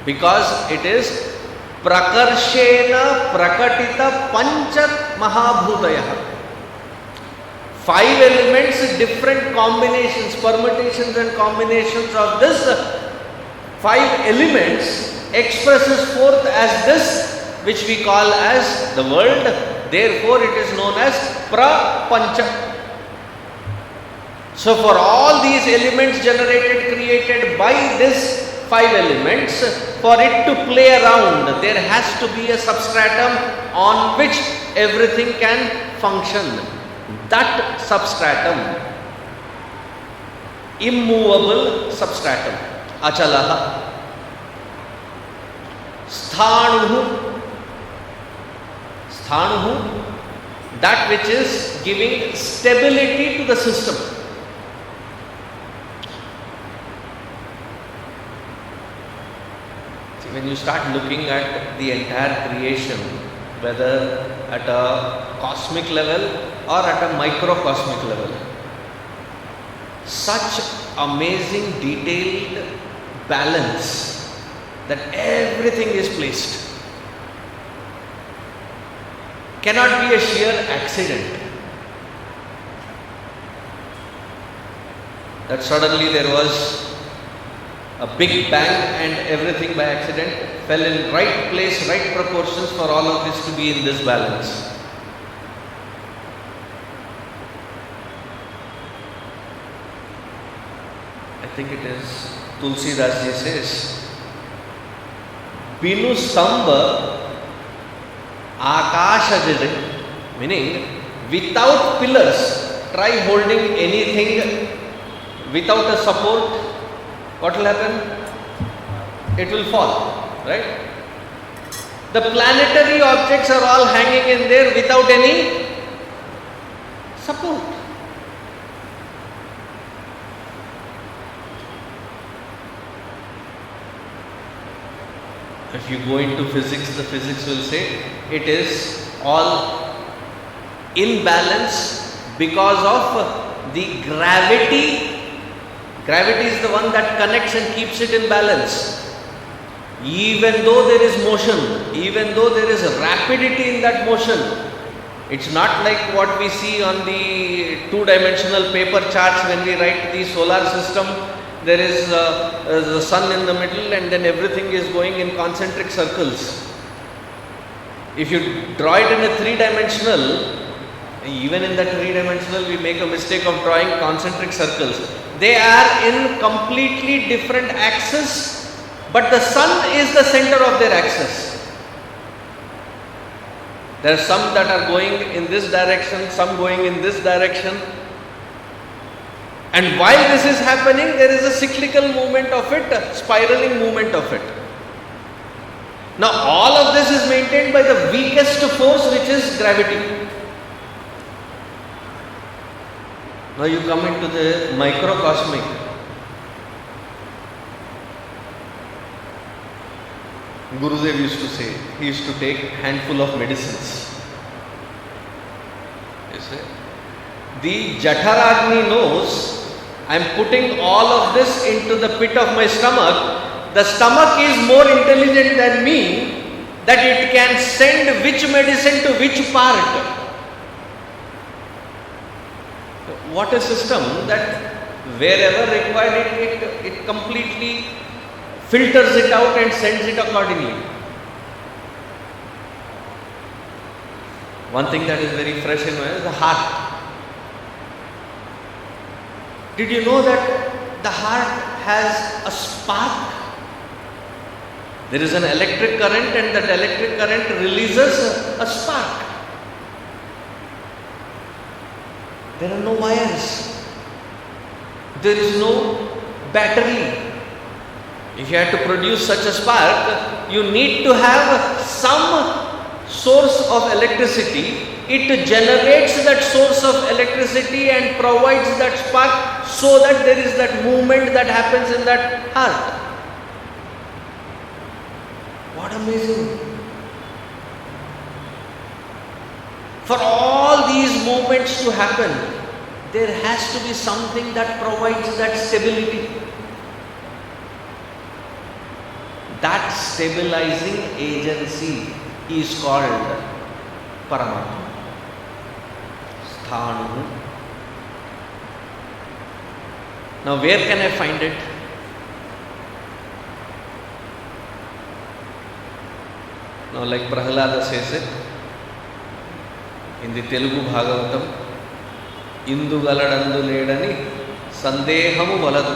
Because it is prakarshena prakatita pancha mahabhutaya. 5 elements, different combinations, permutations and combinations of this 5 elements expresses forth as this, which we call as the world. Therefore, it is known as prapancha. So, for all these elements generated, created by this 5 elements, for it to play around, there has to be a substratum on which everything can function. That substratum, immovable substratum, achalaha, sthanuhu, that which is giving stability to the system. See, when you start looking at the entire creation, whether at a cosmic level or at a microcosmic level, such amazing detailed balance that everything is placed. Cannot be a sheer accident that suddenly there was a big bang and everything by accident fell in right place, right proportions for all of this to be in this balance. I think it is Tulsi Das ji says, Binu Stamba Akashajade, meaning without pillars, try holding anything without a support, what will happen? It will fall, right? The planetary objects are all hanging in there without any support. If you go into physics, the physics will say it is all in balance because of the gravity. Gravity is the one that connects and keeps it in balance. Even though there is motion, even though there is rapidity in that motion, it's not like what we see on the 2-dimensional paper charts when we write the solar system. There is the sun in the middle and then everything is going in concentric circles. If you draw it in a 3-dimensional, even in that 3-dimensional we make a mistake of drawing concentric circles. They are in completely different axes, but the sun is the center of their axis. There are some that are going in this direction, some going in this direction. And while this is happening, there is a cyclical movement of it, a spiraling movement of it. Now all of this is maintained by the weakest force, which is gravity. Now you come into the microcosmic. Gurudev used to say, he used to take a handful of medicines. You say, the Jatharagni knows, I am putting all of this into the pit of my stomach. The stomach is more intelligent than me, that it can send which medicine to which part. What a system that wherever required it completely filters it out and sends it accordingly. One thing that is very fresh in my mind is the heart. Did you know that the heart has a spark? There is an electric current and that electric current releases a spark. There are no wires. There is no battery. If you have to produce such a spark, you need to have some source of electricity. It generates that source of electricity and provides that spark so that there is that movement that happens in that heart. What amazing! For all these movements to happen, there has to be something that provides that stability. That stabilizing agency is called Paramatma. Sthanu, Now where can I find it? Now like Prahlada says it in the Telugu Bhagavatam, Indu Galadandu Ledani Sandehamu Valadu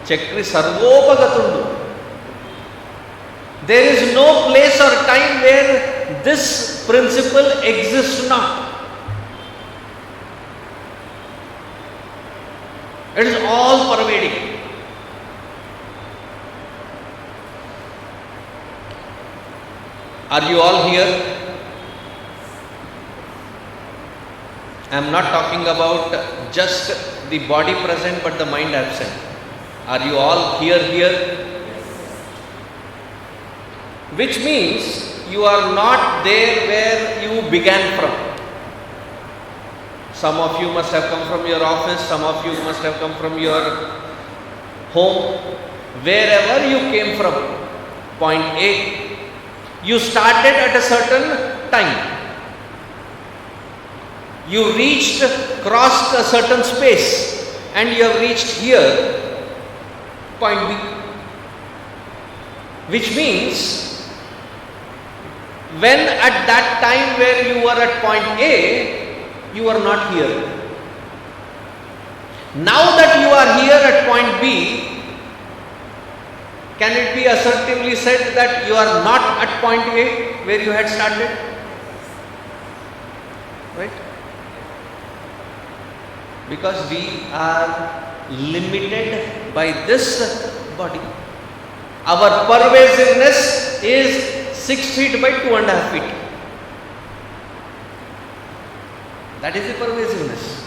Chakri Sarvopaгаtundu. There is no place or time where this principle exists not. It is all pervading. Are you all here? I am not talking about just the body present but the mind absent. Are you all here? Which means you are not there where you began from. Some of you must have come from your office, some of you must have come from your home. Wherever you came from, point A, you started at a certain time. You crossed a certain space and you have reached here, point B. Which means, when at that time where you were at point A, you are not here. Now that you are here at point B, can it be assertively said that you are not at point A where you had started? Right? Because we are limited by this body. Our pervasiveness is 6 feet by 2.5 feet. That is the pervasiveness.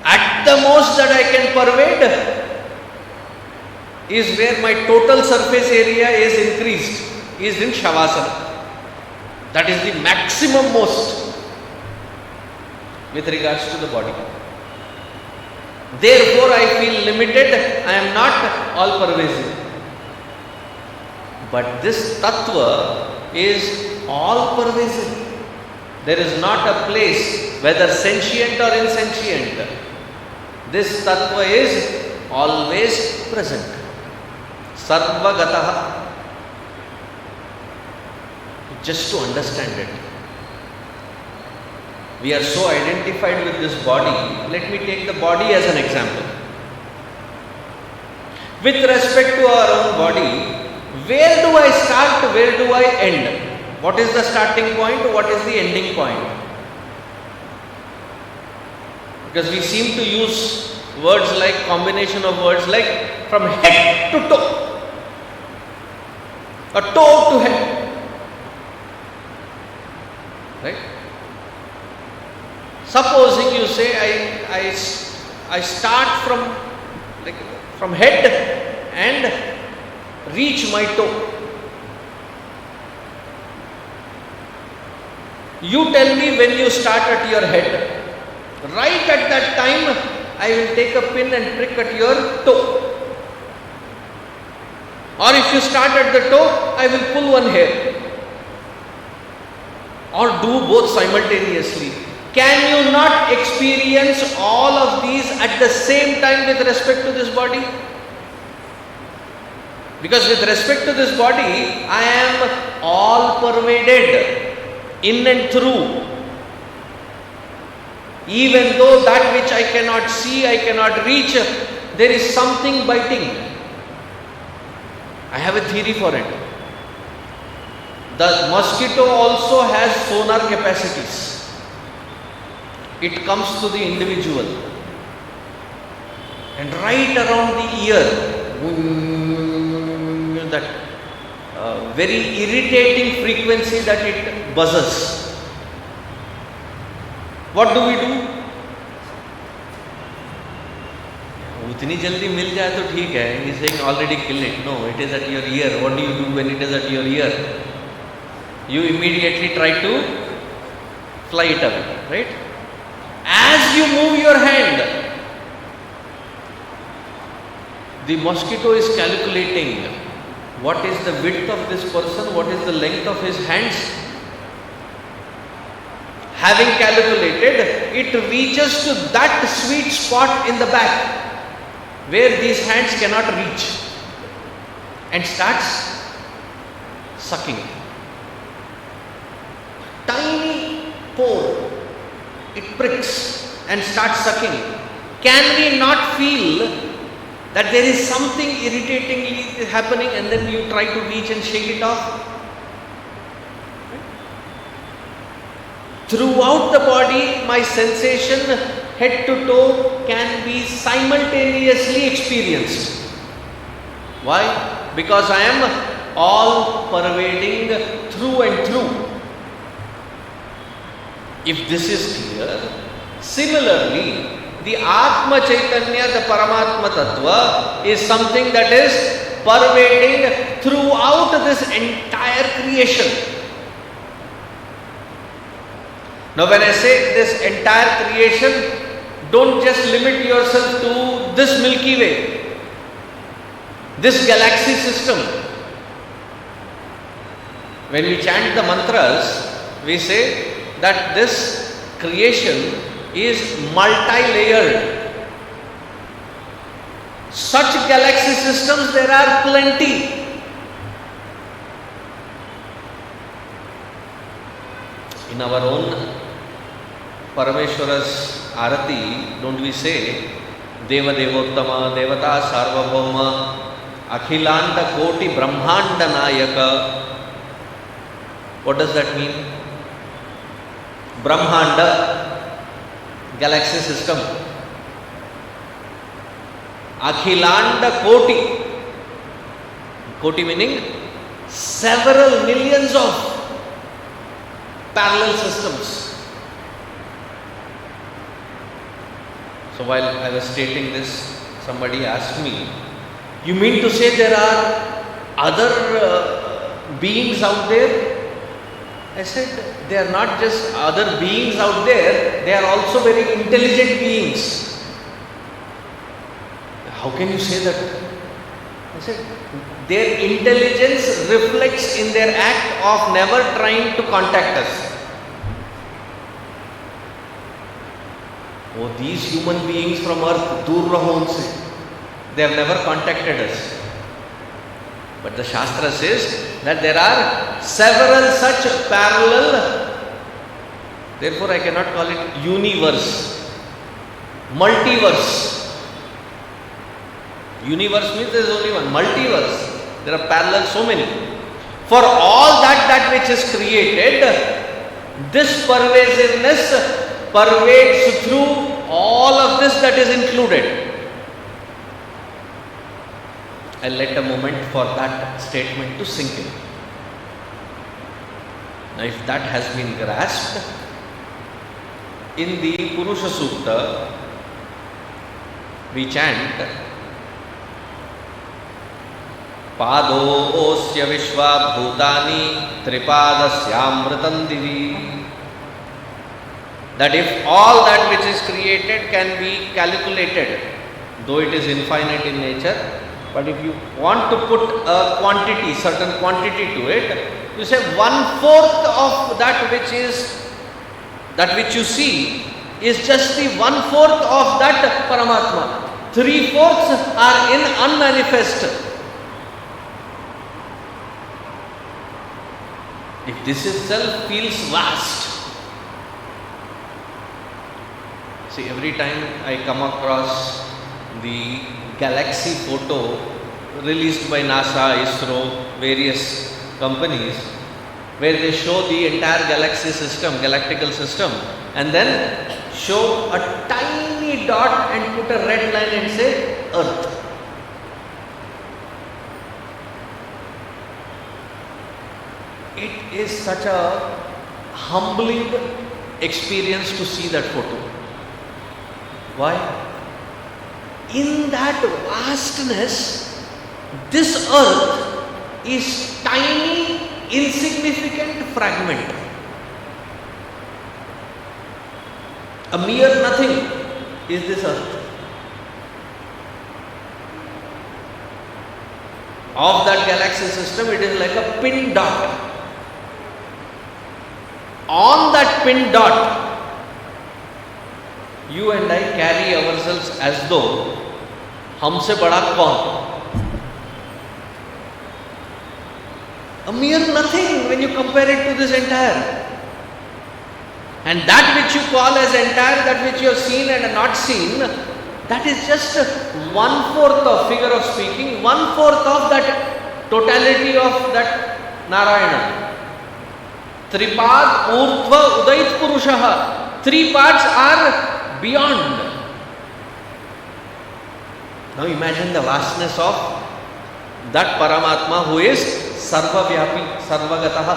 At the most that I can pervade is where my total surface area is increased, is in Shavasana. That is the maximum most with regards to the body. Therefore, I feel limited, I am not all pervasive. But this tattva is all pervasive. There is not a place, whether sentient or insentient. This tattva is always present. Sarvagataha. Just to understand it. We are so identified with this body. Let me take the body as an example. With respect to our own body, where do I start, where do I end? What is the starting point? What is the ending point? Because we seem to use words like, combination of words like from head to toe, or toe to head. Right? Supposing you say, I start from head and reach my toe. You tell me when you start at your head. Right at that time, I will take a pin and prick at your toe. Or if you start at the toe, I will pull one hair. Or do both simultaneously. Can you not experience all of these at the same time with respect to this body? Because with respect to this body, I am all pervaded. In and through. Even though that which I cannot see, I cannot reach, there is something biting. I have a theory for it. The mosquito also has sonar capacities. It comes to the individual. And right around the ear, that very irritating frequency that it buzzes. What do we do? Utni jaldi mil jaye to theek hai. He is saying already kill it. No, it is at your ear. What do you do when it is at your ear? You immediately try to fly it away, right? As you move your hand, the mosquito is calculating what is the width of this person, what is the length of his hands. having calculated, it reaches to that sweet spot in the back where these hands cannot reach and starts sucking. Tiny pore, it pricks and starts sucking. Can we not feel that there is something irritatingly happening and then you try to reach and shake it off? Throughout the body, my sensation head to toe can be simultaneously experienced. Why? Because I am all pervading through and through. If this is clear, similarly, the Atma Chaitanya, the Paramatma Tattva, is something that is pervading throughout this entire creation. Now when I say this entire creation, don't just limit yourself to this Milky Way, this galaxy system. When we chant the mantras, we say that this creation is multi-layered. Such galaxy systems there are plenty. In our own Parameshwara's Arati, don't we say Deva Devottama, Devata Sarvabhauma, Akhilanda Koti Brahmanda Nayaka? What does that mean? Brahmanda, galaxy system. Akhilanda Koti. Koti meaning several millions of parallel systems. So while I was stating this, somebody asked me, you mean to say there are other beings out there? I said, they are not just other beings out there, they are also very intelligent beings. How can you say that? I said, their intelligence reflects in their act of never trying to contact us. Oh, these human beings from earth, dur raho unse. They have never contacted us. But the Shastra says that there are several such parallel, therefore I cannot call it universe, multiverse. Universe means there is only one, multiverse. There are parallel so many. For all that which is created, this pervasiveness pervades through all of this that is included. I'll let a moment for that statement to sink in. Now if that has been grasped, in the Purusha Sukta, we chant Pado osya vishva bhutani tripadasya divi. That if all that which is created can be calculated, though it is infinite in nature, but if you want to put a quantity, certain quantity to it, you say 1/4 of that which you see is just the 1/4 of that Paramatma. 3/4 are in unmanifest. If this itself feels vast, see, every time I come across the galaxy photo released by NASA, ISRO, various companies, where they show the entire galaxy system, galactical system, and then show a tiny dot and put a red line and say Earth. It is such a humbling experience to see that photo. Why? In that vastness, this earth is tiny, insignificant fragment. A mere nothing is this earth. Of that galaxy system, it is like a pin dot. On that pin dot, you and I carry ourselves as though हमसे बड़ा कौन? A mere nothing when you compare it to this entire. And that which you call as entire, that which you have seen and not seen, that is just 1/4 of, figure of speaking, 1/4 of that totality of that Narayana. Tripad Urdhva Udait Purushaha. 3 parts are beyond. Now imagine the vastness of that Paramatma who is Sarvavyapi, Sarvagataha.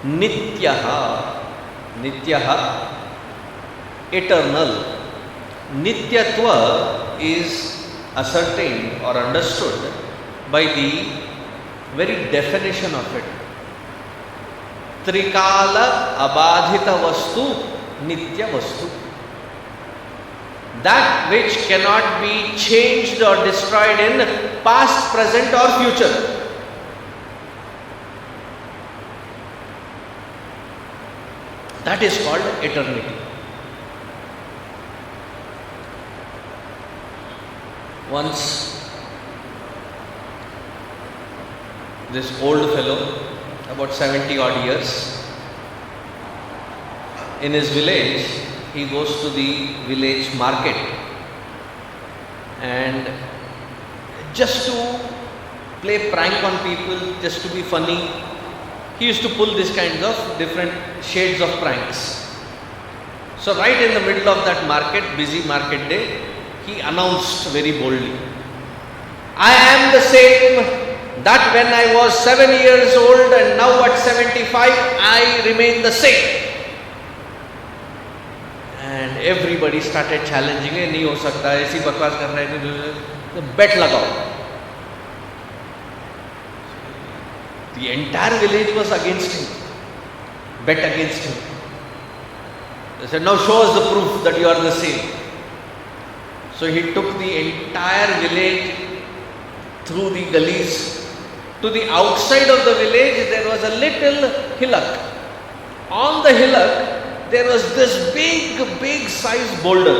Nityaha, Nityaha, eternal. Nityatva is ascertained or understood by the very definition of it. Trikala abadhita vastu, nitya vastu. That which cannot be changed or destroyed in past, present or future. That is called eternity. Once this old fellow, about 70 odd years, in his village, he goes to the village market, and just to play prank on people, just to be funny, he used to pull these kinds of different shades of pranks. So right in the middle of that market, busy market day, he announced very boldly, I am the same that when I was 7 years old and now at 75, I remain the same. And everybody started challenging, नहीं हो सकता, ऐसी बकवास कर रहे हैं, bet लगाओ. The entire village was against him, bet against him. They said, now show us the proof that you are the same. So he took the entire village through the gullies. To the outside of the village, there was a little hillock. On the hillock, there was this big size boulder.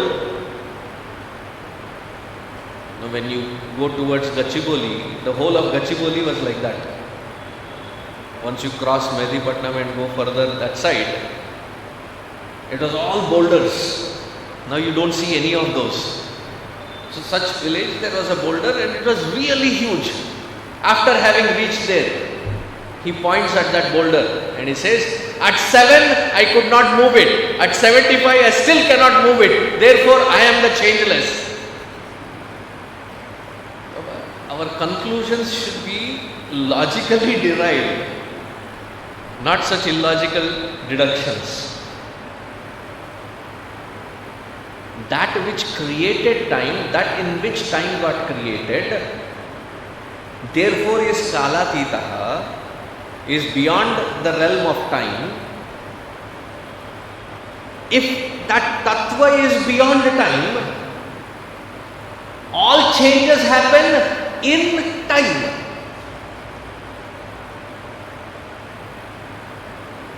Now when you go towards Gachibowli, the whole of Gachibowli was like that. Once you cross Medipatnam and go further that side, it was all boulders. Now you don't see any of those. So such village, there was a boulder and it was really huge. After having reached there, he points at that boulder and he says, at 7 I could not move it. At 75 I still cannot move it. Therefore I am the changeless. Our conclusions should be logically derived, not such illogical deductions. That which created time, that in which time got created, therefore is kalatitaha, is beyond the realm of time. If that tattva is beyond time, all changes happen in time.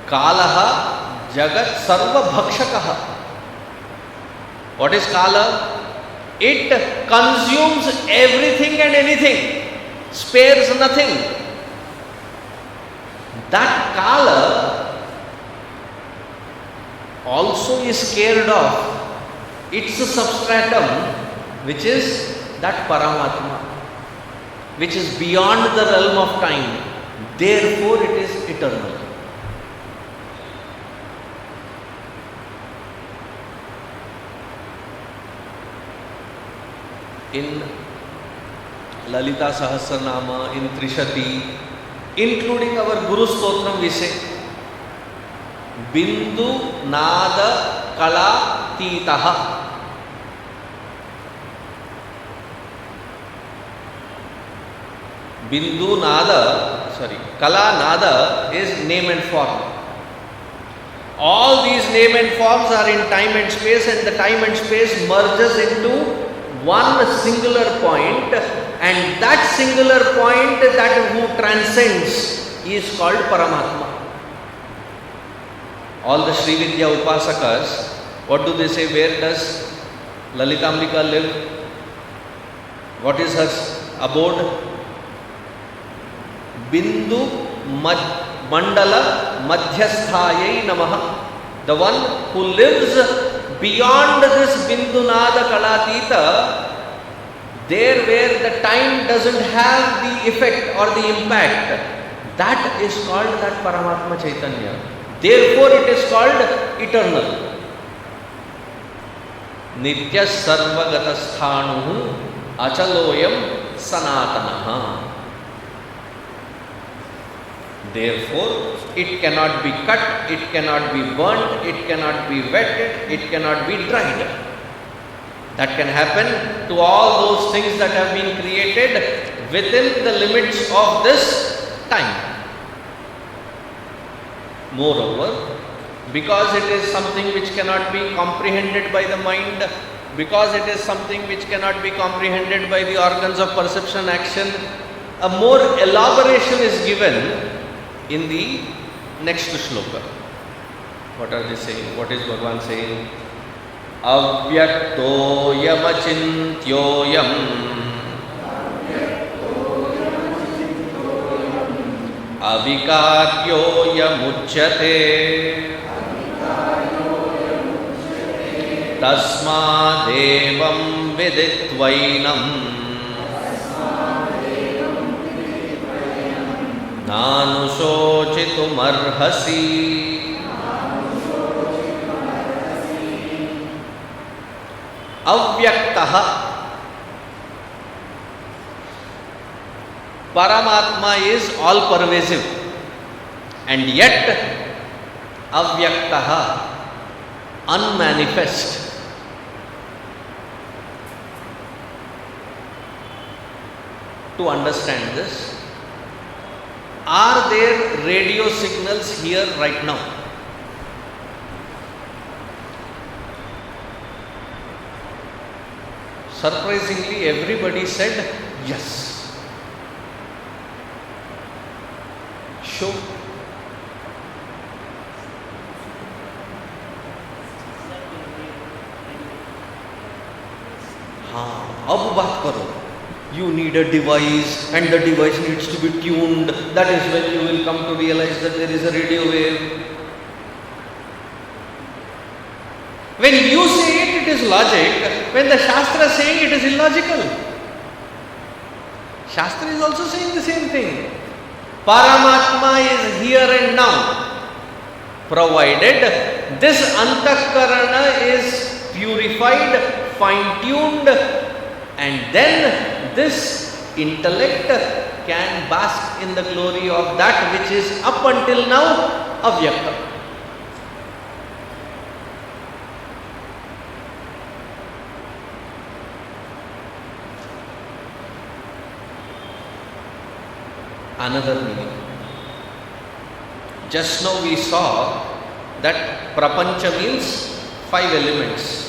Kalaha jagat sarva bhakshakaha. What is kala? It consumes everything and anything, spares nothing. That kala also is scared of its substratum, which is that Paramatma, which is beyond the realm of time. Therefore it is eternal. In Lalita Sahasranama, in Trishati, including our Guru Stotram, we say Bindu Nada Kala Titaha. Bindu Nada, Kala Nada is name and form. All these name and forms are in time and space, and the time and space merges into one singular point and that singular point that who transcends is called Paramatma. All the Sri Vidya Upasakas, what do they say? Where does Lalitambika live? What is her abode? Bindu Mandala Madhyasthayai Namaha. The one who lives beyond this Bindunada Kalatita, there where the time doesn't have the effect or the impact, that is called that Paramatma Chaitanya. Therefore it is called eternal. Nitya Sarvagatasthanu Achaloyam Sanatanaha. Therefore, it cannot be cut, it cannot be burnt, it cannot be wetted, it cannot be dried. That can happen to all those things that have been created within the limits of this time. Moreover, because it is something which cannot be comprehended by the mind, because it is something which cannot be comprehended by the organs of perception, action, a more elaboration is given in the next shloka. What are they saying? What is Bhagavan saying? Avyaktoyam achintyoyam avikaryoyam uchyate tasmadevam viditvainam nanushocitumarhasi. Avyaktaha. Paramatma is all pervasive, and yet avyaktaha, unmanifest. To understand this, are there radio signals here right now? Surprisingly, everybody said yes. Show. हाँ, अब बात करो. You need a device, and the device needs to be tuned. That is when you will come to realize that there is a radio wave. When you say it, it is logic. When the Shastra is saying it is illogical. Shastra is also saying the same thing. Paramatma is here and now, provided this Antakarana is purified, fine-tuned, and then this intellect can bask in the glory of that which is up until now avyakta. Another meaning. Just now we saw that prapancha means 5 elements.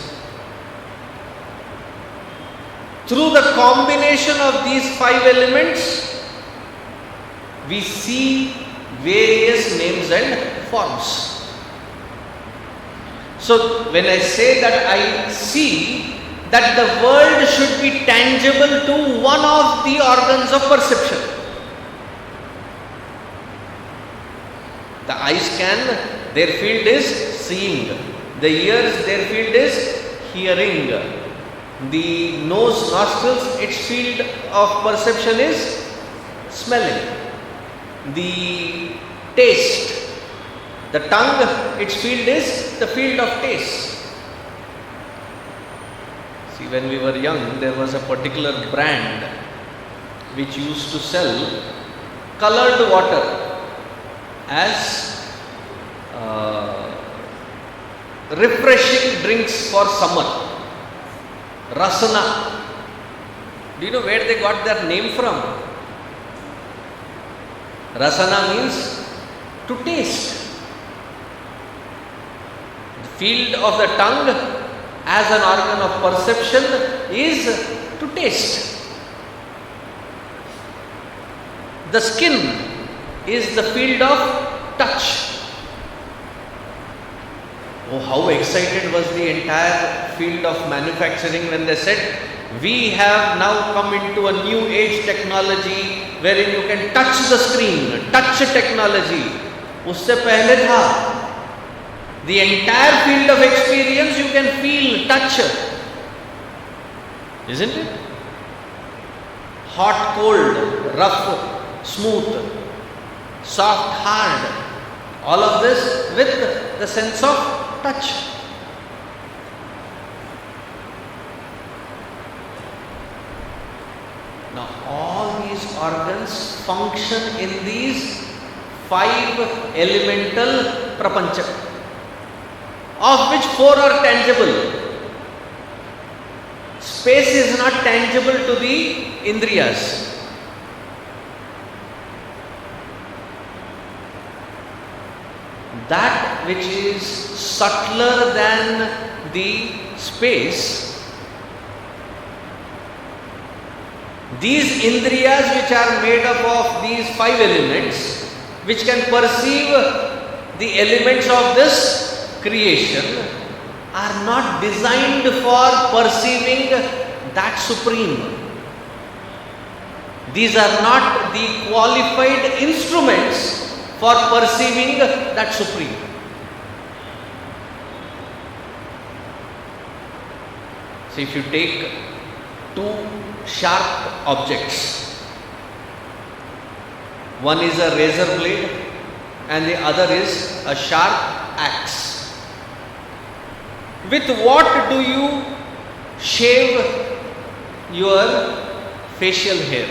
Through the combination of these 5 elements, we see various names and forms. So, when I say that I see that the world should be tangible to one of the organs of perception. The eyes can, their field is seeing. The ears, their field is hearing. The nose, nostrils, its field of perception is smelling. The taste, the tongue, its field is the field of taste. See, when we were young, there was a particular brand which used to sell colored water as refreshing drinks for summer. Rasana. Do you know where they got their name from? Rasana means to taste. The field of the tongue as an organ of perception is to taste. The skin is the field of touch. Oh, how excited was the entire field of manufacturing when they said, we have now come into a new age technology wherein you can touch the screen, touch technology. Usse pehle tha, the entire field of experience you can feel, touch. Isn't it? Hot, cold, rough, smooth, soft, hard. All of this with the sense of touch. Now all these organs function in these 5 elemental prapancha, of which 4 are tangible. Space is not tangible to the indriyas. That which is subtler than the space, these indriyas which are made up of these 5 elements, which can perceive the elements of this creation, are not designed for perceiving that supreme. These are not the qualified instruments for perceiving that supreme. So if you take 2 sharp objects, one is a razor blade and the other is a sharp axe. With what do you shave your facial hair?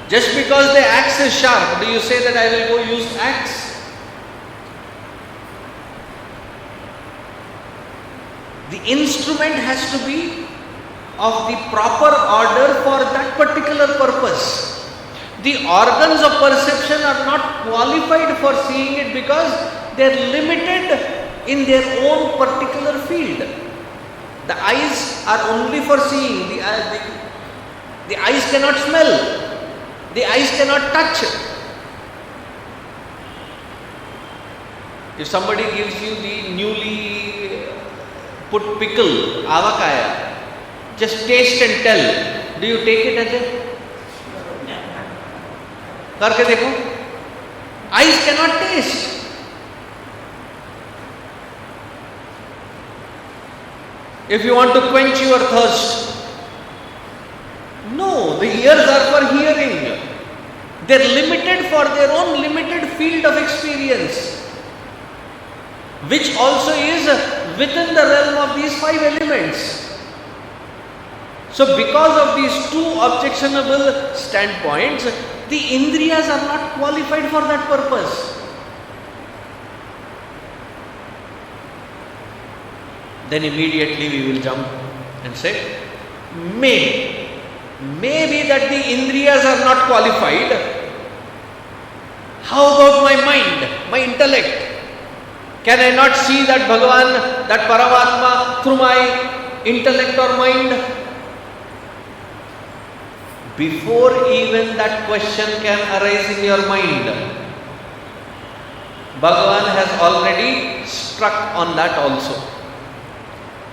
Just because the axe is sharp, do you say that I will go use axe? The instrument has to be of the proper order for that particular purpose. The organs of perception are not qualified for seeing it because they are limited in their own particular field. The eyes are only for seeing. The eyes cannot smell. The eyes cannot touch. If somebody gives you the newly put pickle, avakaya, just taste and tell. Do you take it as a? करके देखो, eyes cannot taste. If you want to quench your thirst, no, the ears are for hearing. They are limited for their own limited field of experience, which also is within the realm of these 5 elements. So because of these 2 objectionable standpoints, the indriyas are not qualified for that purpose. Then immediately we will jump and say, maybe that the indriyas are not qualified. How about my mind, my intellect? Can I not see that Bhagavan, that Paramatma through my intellect or mind? Before even that question can arise in your mind, Bhagavan has already struck on that also.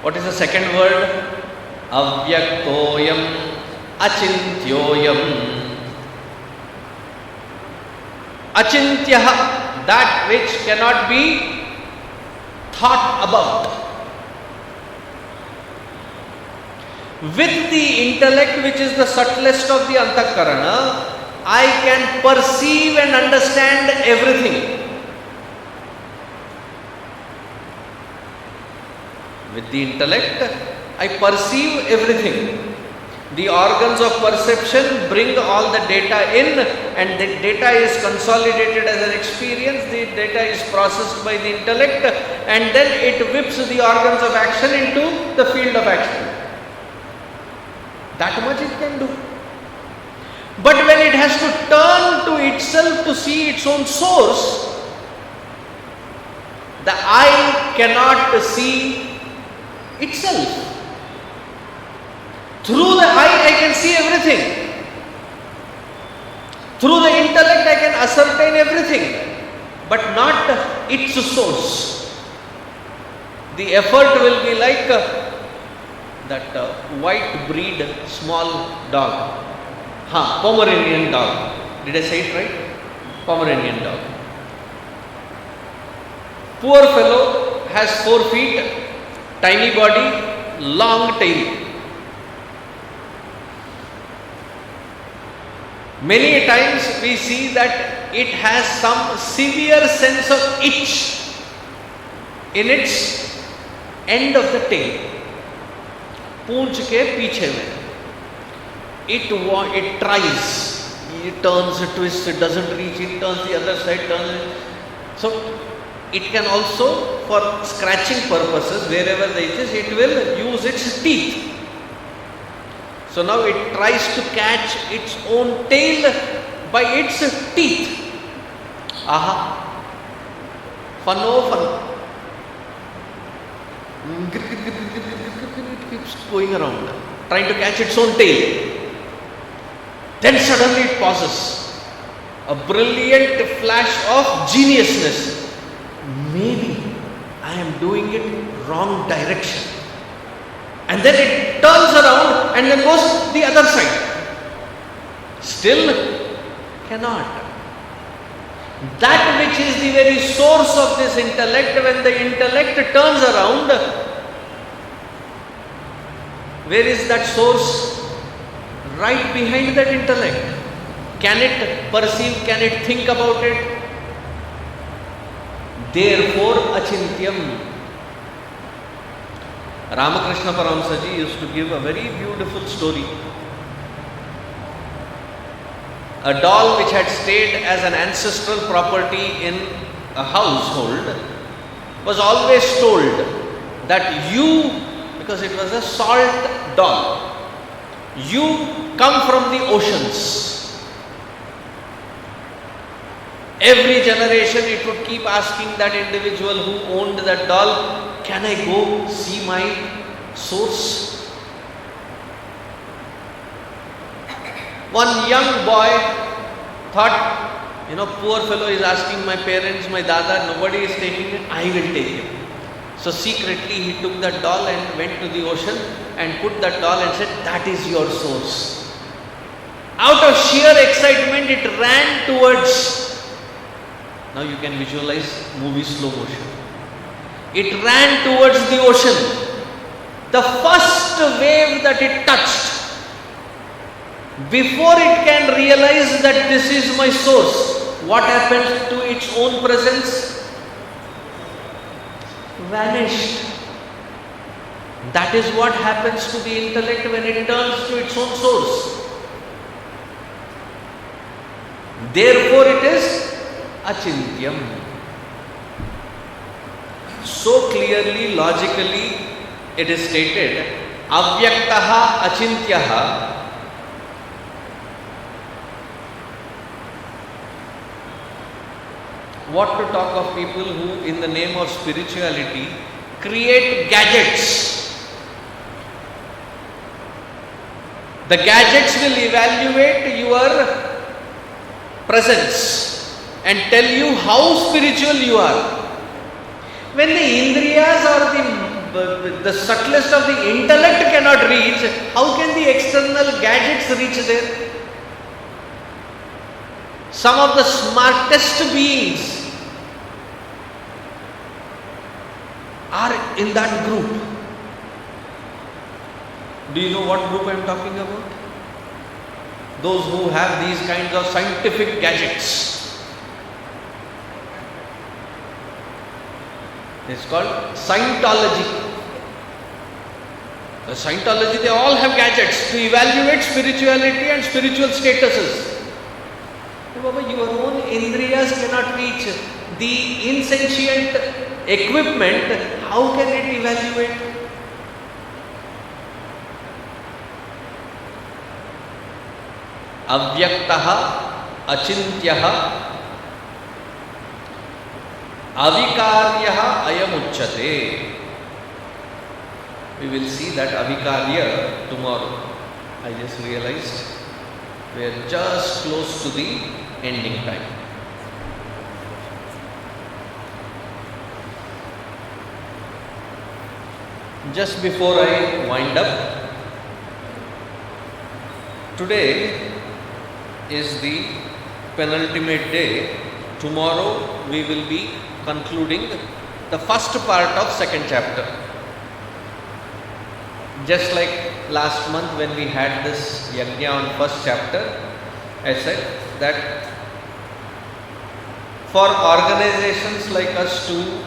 What is the second word? Avyaktoyam achintyoyam. Achintyaha, that which cannot be thought about. With the intellect, which is the subtlest of the antakarana, I can perceive and understand everything. With the intellect, I perceive everything. The organs of perception bring all the data in, and the data is consolidated as an experience. The data is processed by the intellect, and then it whips the organs of action into the field of action. That much it can do. But when it has to turn to itself to see its own source, the eye cannot see itself. Through the eye I can see everything. Through the intellect I can ascertain everything, but not its source. The effort will be like that white breed small dog. Pomeranian dog. Did I say it right? Pomeranian dog. Poor fellow has 4 feet, tiny body, long tail. Many times we see that it has some severe sense of itch in its end of the tail. पूंछ के पीछे में. It tries. It turns, it twists, it doesn't reach, it turns the other side, turns it. So it can also, for scratching purposes, wherever there is, it will use its teeth. So now it tries to catch its own tail by its teeth. Aha! Fun, oh fun. It keeps going around, trying to catch its own tail. Then suddenly it pauses. A brilliant flash of geniusness. Maybe I am doing it wrong direction. And then it turns around and then goes the other side. Still cannot. That which is the very source of this intellect, when the intellect turns around, where is that source? Right behind that intellect. Can it perceive? Can it think about it? Therefore, achintyam. Ramakrishna Paramahansa ji used to give a very beautiful story. A doll which had stayed as an ancestral property in a household was always told that you, because it was a salt doll, you come from the oceans. Every generation it would keep asking that individual who owned that doll, can I go see my source? One young boy thought, poor fellow is asking my parents, my dada, nobody is taking it, I will take it. So secretly he took that doll and went to the ocean and put that doll and said, that is your source. Out of sheer excitement it ran towards, now you can visualize movie slow motion. It ran towards the ocean. The first wave that it touched, before it can realize that this is my source, what happened to its own presence? Vanished. That is what happens to the intellect when it turns to its own source. Therefore it is achintyam. So clearly, logically, it is stated, avyaktaha achintyaha. What to talk of people who, in the name of spirituality, create gadgets. The gadgets will evaluate your presence and tell you how spiritual you are. When the indriyas or the subtlest of the intellect cannot reach, how can the external gadgets reach there? Some of the smartest beings are in that group. Do you know what group I am talking about? Those who have these kinds of scientific gadgets. It's called Scientology. The Scientology, they all have gadgets to evaluate spirituality and spiritual statuses. Baba, your own indriyas cannot reach the insentient equipment. How can it evaluate? Avyaktaha achintyaha avikaryaha ayamuchyate. We will see that avikarya tomorrow. I just realized we are just close to the ending time. Just before I wind up, today is the penultimate day. Tomorrow we will be concluding the first part of second chapter. Just like last month when we had this yajna on first chapter, I said that for organizations like us to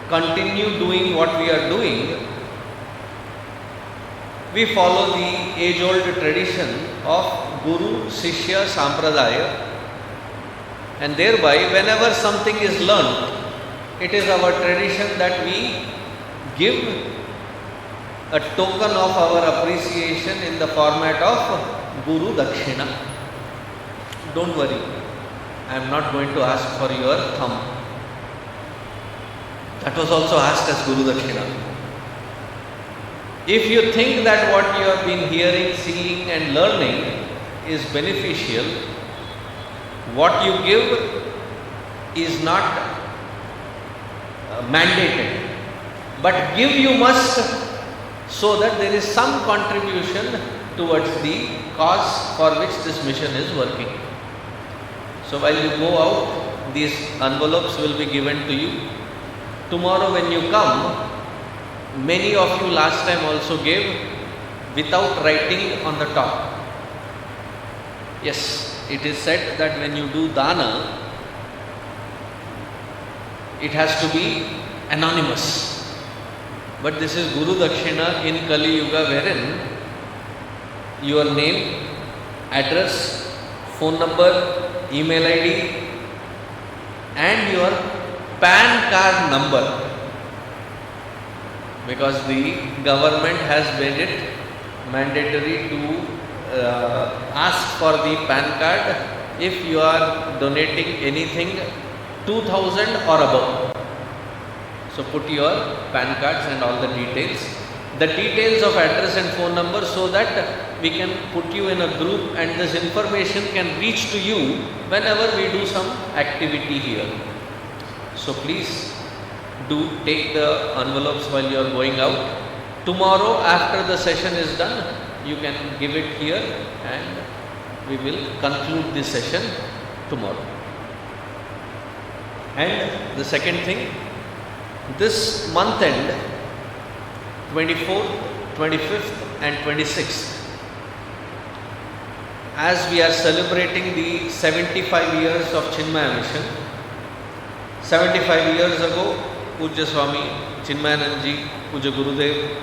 continue doing what we are doing, we follow the age-old tradition of Guru Shishya Sampradaya, and thereby whenever something is learnt, it is our tradition that we give a token of our appreciation in the format of Guru Dakshina. Don't worry, I am not going to ask for your thumb. That was also asked as Guru Dakshina. If you think that what you have been hearing, seeing and learning is beneficial, what you give is not mandated, but give you must, so that there is some contribution towards the cause for which this mission is working. So while you go out, these envelopes will be given to you. Tomorrow when you come, many of you last time also gave without writing on the top. Yes, it is said that when you do dana, it has to be anonymous. But this is Guru Dakshina in Kali Yuga, wherein your name, address, phone number, email ID and your PAN card number, because the government has made it mandatory to ask for the PAN card if you are donating anything 2000 or above. So put your PAN cards and all the details of address and phone number, so that we can put you in a group and this information can reach to you whenever we do some activity here. So please do take the envelopes while you are going out. Tomorrow after the session is done, you can give it here and we will conclude this session tomorrow. And the second thing, this month end, 24th, 25th and 26th, as we are celebrating the 75 years of Chinmaya mission. 75 years ago, Pujya Swami Chinmayanand Pujya Gurudev,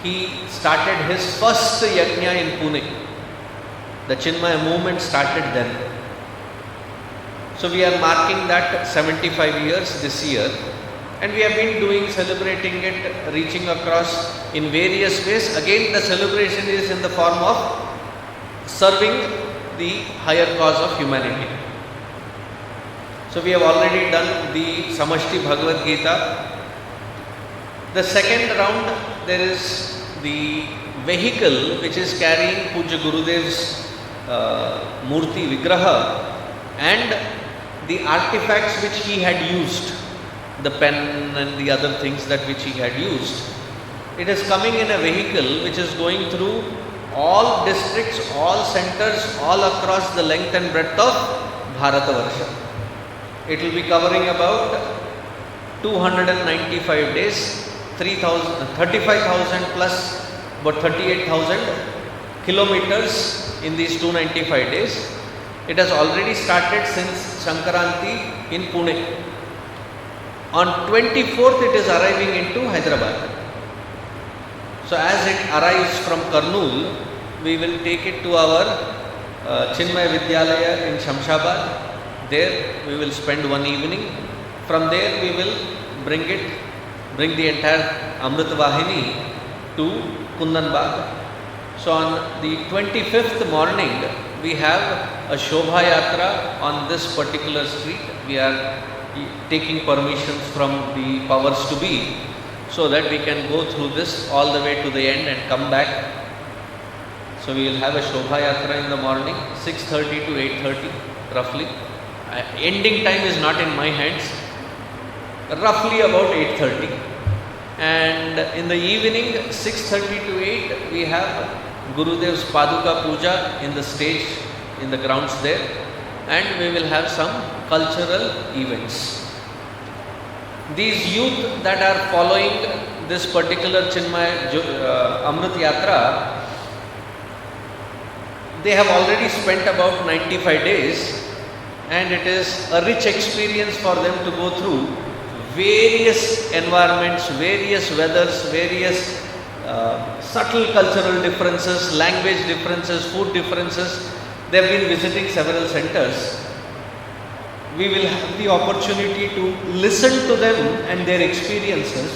he started his first yajna in Pune. The Chinmaya movement started then. So we are marking that 75 years this year, and we have been celebrating it, reaching across in various ways. Again, the celebration is in the form of serving the higher cause of humanity. So we have already done the Samashti Bhagavad Gita. The second round, there is the vehicle which is carrying Pujya Gurudev's Murti Vigraha and the artifacts which he had used, the pen and the other things that which he had used. It is coming in a vehicle which is going through all districts, all centers, all across the length and breadth of Bharatavarsha. It will be covering about 295 days, 35,000 plus about 38,000 kilometers in these 295 days. It has already started since Sankaranti in Pune. On 24th it is arriving into Hyderabad. So as it arrives from Kurnool, we will take it to our Chinmaya Vidyalaya in Shamshabad. There we will spend one evening. From there we will bring the entire Amrit Vahini to Kundanbag. So on the 25th morning, we have a Shobha Yatra on this particular street. We are taking permissions from the powers to be, so that we can go through this all the way to the end and come back. So we will have a Shobha Yatra in the morning, 6:30 to 8:30 roughly. Ending time is not in my hands, roughly about 8:30. And in the evening, 6:30 to 8, we have Gurudev's Paduka Puja in the stage, in the grounds there, and we will have some cultural events. These youth that are following this particular Chinmaya Amrit Yatra, they have already spent about 95 days, and it is a rich experience for them to go through various environments, various weathers, various subtle cultural differences, language differences, food differences. They have been visiting several centers. We will have the opportunity to listen to them and their experiences,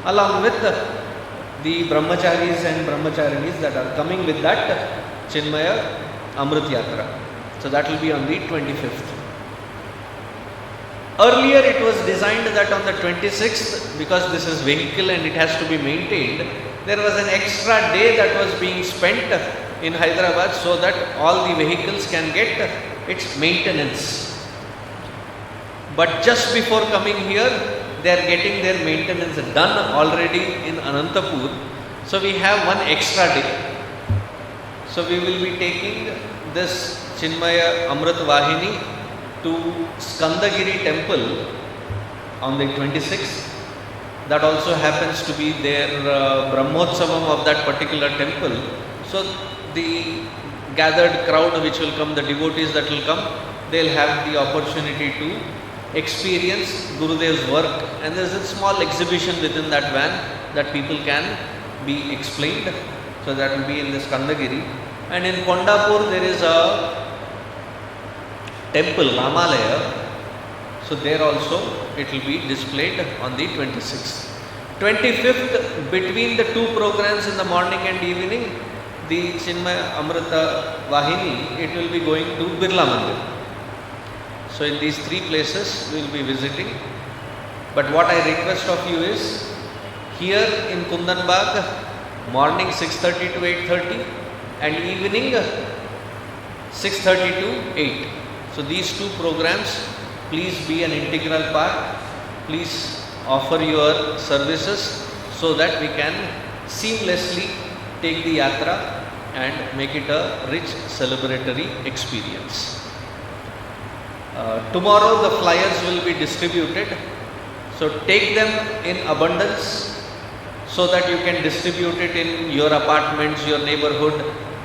along with the brahmacharis and brahmacharinis that are coming with that Chinmaya Amrit Yatra. So that will be on the 25th. Earlier it was designed that on the 26th, because this is vehicle and it has to be maintained, there was an extra day that was being spent in Hyderabad so that all the vehicles can get its maintenance. But just before coming here, they are getting their maintenance done already in Anantapur. So we have one extra day. So we will be taking this Chinmaya Amrit Vahini to Skandagiri temple on the 26th. That also happens to be their Brahmotsavam of that particular temple. So the gathered crowd which will come, the devotees that will come, they will have the opportunity to experience Gurudev's work, and there is a small exhibition within that van that people can be explained. So that will be in this Skandagiri. And in Kondapur there is a temple, Ramalaya. So there also it will be displayed on the 26th. 25th, between the two programs in the morning and evening, the Chinmaya Amrita Vahini, it will be going to Birla Mandir. So in these three places we will be visiting. But what I request of you is, here in Kundanbag, morning 6:30 to 8:30 and evening 6:30 to 8. So these two programs, please be an integral part. Please offer your services so that we can seamlessly take the yatra and make it a rich celebratory experience. Tomorrow the flyers will be distributed, so take them in abundance so that you can distribute it in your apartments, your neighborhood,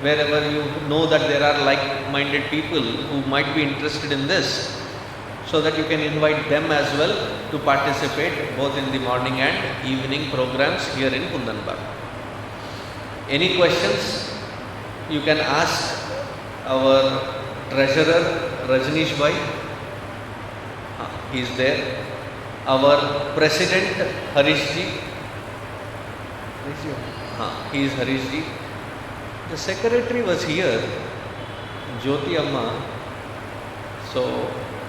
wherever you know that there are like-minded people who might be interested in this, so that you can invite them as well to participate both in the morning and evening programs here in Kundanbag. Any questions you can ask our treasurer Rajneesh Bhai. He is there. Our president Harish ji. He is Harish ji. The secretary was here, Jyoti Amma. So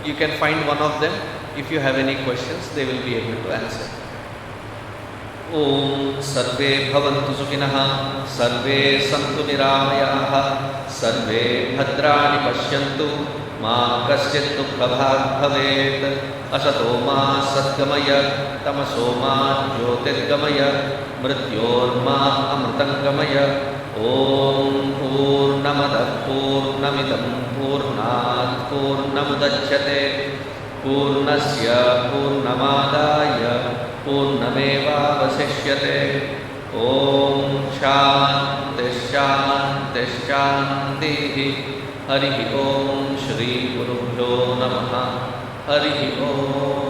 you can find one of them. If you have any questions, they will be able to answer. Om Sarve Bhavantu Sukhinah, Sarve Santu Niramayaha, Sarve Bhadrani Pashyantu, Ma Kasyat Dukha Bhag Bhavet, Asato Ma Satgamaya, Tamaso Ma Jyotirgamaya, Mrityor Ma Amritangamaya. Om Purnamada Purnamidam Purnat Purnamudachyate Purnasya Purnamadaya Purnameva Vasishyate. Om Shanti Shanti Shanti. Hari Om Shri Gurubhyo Namaha. Hari Om.